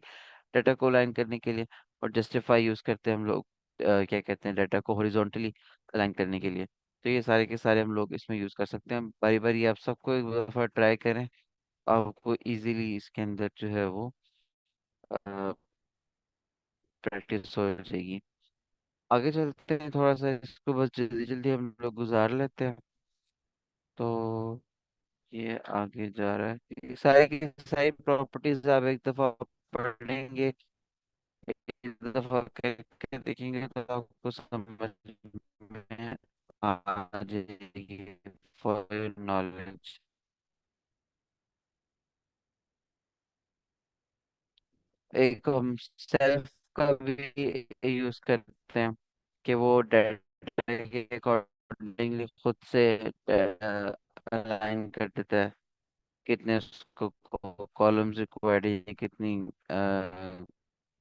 डाटा को अलाइन करने के लिए, और जस्टिफाई यूज करते हैं हम लोग क्या कहते हैं, डाटा को हॉरिजॉन्टली अलाइन करने के लिए। तो ये सारे के सारे हम लोग इसमें यूज कर सकते हैं। बारी बारी आप सबको एक दफ़ा ट्राई करें, आपको इजीली इसके अंदर जो है वो प्रैक्टिस हो जाएगी। आगे चलते हैं, थोड़ा सा इसको बस जल्दी जल्दी हम लोग गुजार लेते हैं। तो ये आगे जा रहा है, ये सारी की सारी प्रॉपर्टीज आप एक दफा पढ़ेंगे, एक दफा करके देखेंगे तो आपको समझ में आ जाएगी, फॉर योर नॉलेज। एक हम सेल्फ का भी यूज करते हैं, कि वो डाटा के अकॉर्डिंगली खुद से अलाइन कर देता है कितने उसको कॉलम्स रिक्वायर्ड है, कितनी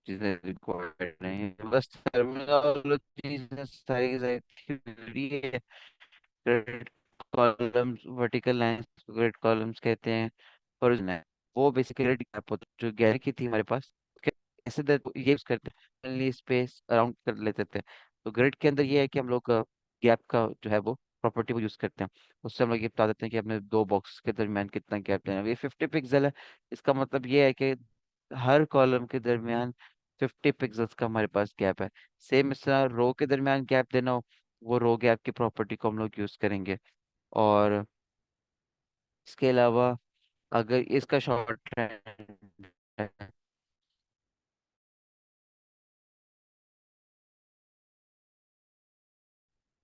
चीजें रिक्वायर्ड हैं। बस टर्मिनोलॉजी सारी की सारी थ्योरी है। Grid columns, vertical lines grid columns कहते हैं, हॉरिजॉन्टल है। वो बेसिकली ग्रिड गैप होता है जो गैलरी की थी हमारे पास। ऐसे ये यूज करते हैं स्पेस अराउंड कर लेते थे। तो ग्रिड के अंदर ये है कि हम लोग गैप का जो है वो प्रॉपर्टी को यूज करते हैं। उससे हम लोग ये बता देते हैं कि अपने दो बॉक्स के दरमियान कितना गैप लेना है। ये 50 पिक्सल है। इसका मतलब ये है कि हर कॉलम के दरमियान 50 पिक्सल्स का हमारे पास गैप है। सेम इस तरह रो के दरमियान गैप देना हो, वो रो गैप की प्रॉपर्टी को हम लोग यूज करेंगे। और इसके अलावा अगर इसका शॉर्ट हैंड है,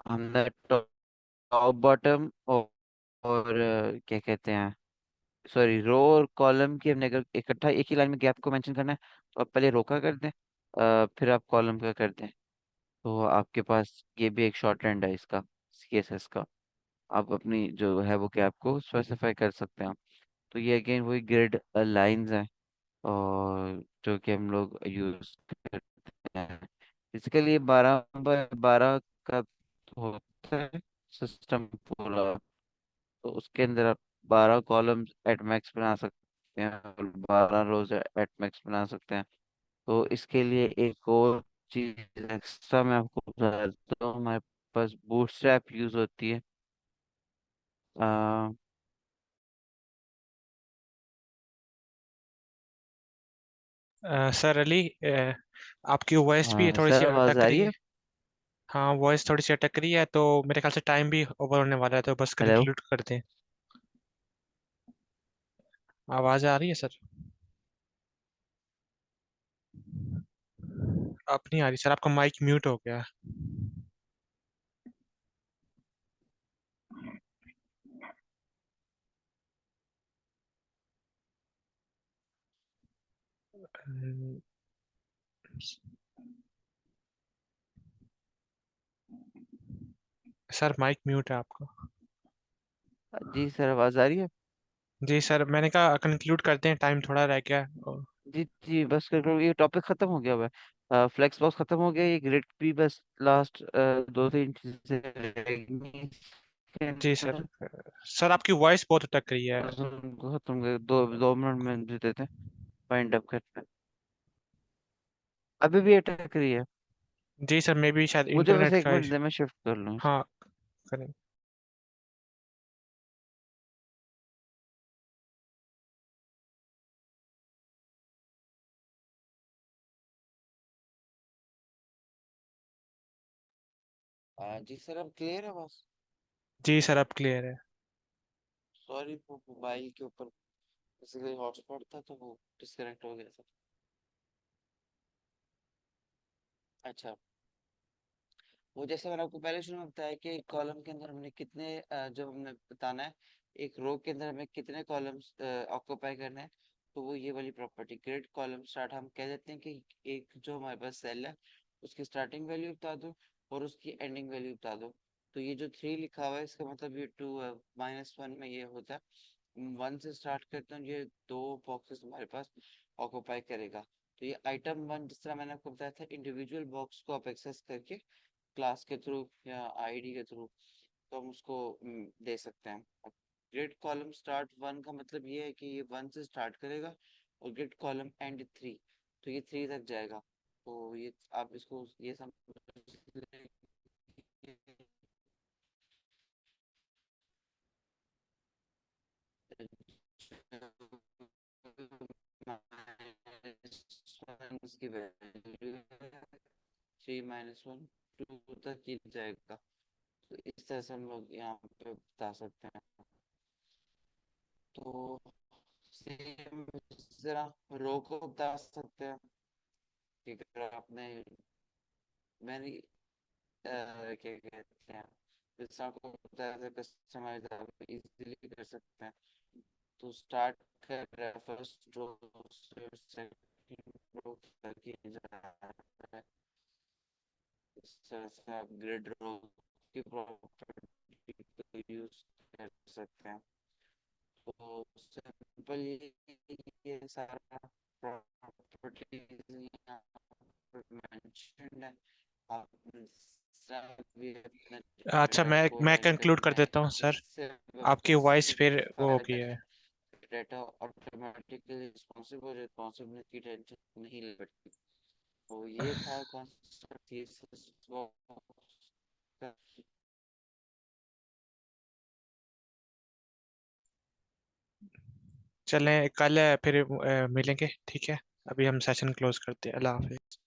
हमने टॉप बॉटम और क्या कहते हैं, सॉरी रो और कॉलम की हमने अगर इकट्ठा एक ही लाइन में गैप को मेंशन करना है तो आप पहले रो का कर दें, फिर आप कॉलम का कर दें। तो आपके पास ये भी एक शॉर्ट हैंड है इसका, सीएसएस का। आप अपनी जो है वो गैप को स्पेसिफाई कर सकते हैं। तो ये अगेन वही ग्रिड लाइंस हैं और जो कि हम लोग यूज करते हैं। इसके लिए 12 बाय 12 का होता है सिस्टम पूरा। तो उसके अंदर आप 12 कॉलम्स एट मैक्स बना सकते हैं और 12 रोज एट मैक्स बना सकते हैं। तो इसके लिए एक और चीज एक्स्ट्रा मैं आपको बता देता हूँ, हमारे पास बूटस्ट्रैप यूज होती है। आ, सर अली, आपकी वॉइस भी थोड़ी सर सी आवाज अटक आ रही रही है। है? हाँ, वॉइस थोड़ी सी अटक रही है, तो मेरे ख्याल से टाइम भी ओवर होने वाला है, तो बस हेलो। कंक्लूड कर दें। आवाज आ रही है सर? आप नहीं आ रही सर, आपका माइक म्यूट हो गया है। सर माइक म्यूट है आपका। जी सर आवाज आ रही है? जी सर, मैंने कहा कंक्लूड करते हैं, टाइम थोड़ा रह गया है। जी जी बस कर करो, ये टॉपिक खत्म हो गया हुआ है। फ्लेक्स बॉक्स खत्म हो गया, ये ग्रिड भी बस लास्ट 2-3 चीजें रहेंगी इसके जी सर। अंदर। सर आपकी वॉइस बहुत अटक रही है। बस उनको खत्म कर 2 मिनट में दे देते हैं, वाइंड अप करते हैं। अभी भी अटक रही है? जी सर, मे बी शायद मुझे बस इंटरनेट एक का मिनट दे, मैं शिफ्ट कर लूँ इसको। हाँ, करें। जी सर अब क्लियर है बस। जी सर, अब क्लियर है। सॉरी वो मोबाइल के ऊपर बेसिकली हॉटस्पॉट था तो वो डिस्कनेक्ट हो गया था। अच्छा, वो जैसे मैंने आपको पहले शुरू में बताया कि एक कॉलम के अंदर हमने कितने जब हमने बताना है एक रो के अंदर हमें कितने कॉलम्स ऑक्यूपाई करने हैं। तो वो ये वाली प्रॉपर्टी ग्रिड कॉलम स्टार्ट हम कह देते हैं कि एक जो हमारे पास सेल है उसकी स्टार्टिंग वैल्यू बता दो और उसकी एंडिंग वैल्यू बता दो। तो ये जो 3 लिखा हुआ है इसका मतलब ये 2 -1 में ये होता है। 1 से स्टार्ट करते हैं, ये दो बॉक्सेस हमारे पास ऑक्यूपाई करेगा। तो ये आइटम 1 जिस तरह मैंने आपको बताया था इंडिविजुअल बॉक्स को आप एक्सेस करके क्लास के थ्रू या आईडी के थ्रू तो हम उसको दे सकते हैं। ग्रिड कॉलम स्टार्ट 1 का मतलब ये है कि ये 1 से स्टार्ट करेगा और ग्रिड कॉलम एंड 3, तो ये 3 तक जाएगा। तो ये आप इसको ये समझ लें कि की वैल्यू 3 - 1 2 तक ही जाएगा। तो इस तरह से हम लोग यहाँ पे बता सकते हैं। तो सेम इस तरह रो को बता सकते हैं कि अगर आपने मैंने क्या कहते हैं जिस तरह को बताया था कस्टमाइज आप इजीली कर सकते हैं। तो स्टार्ट कर रहा है फर्स्ट रो से सेकंड रो तक ही जा रहा है। इस तरह से आप ग्रिड रो की प्रॉपर्टी को यूज कर सकते हैं। तो सिंपल ये सारा प्रॉपर्टीज यहाँ पर मेंशन्ड है। आप भी अपने अच्छा, डेटा मैं को मैं रन कंक्लूड कर करना है देता हूँ सर। इससे आपकी वॉइस फिर वो हो गई फायदा है। है। Data automatically responsible responsibility tension नहीं ले पड़ती। तो ये था कॉन्सेप्ट थीसिस का। चलें कल फिर मिलेंगे, ठीक है। अभी हम सेशन क्लोज करते हैं। अल्लाह हाफिज।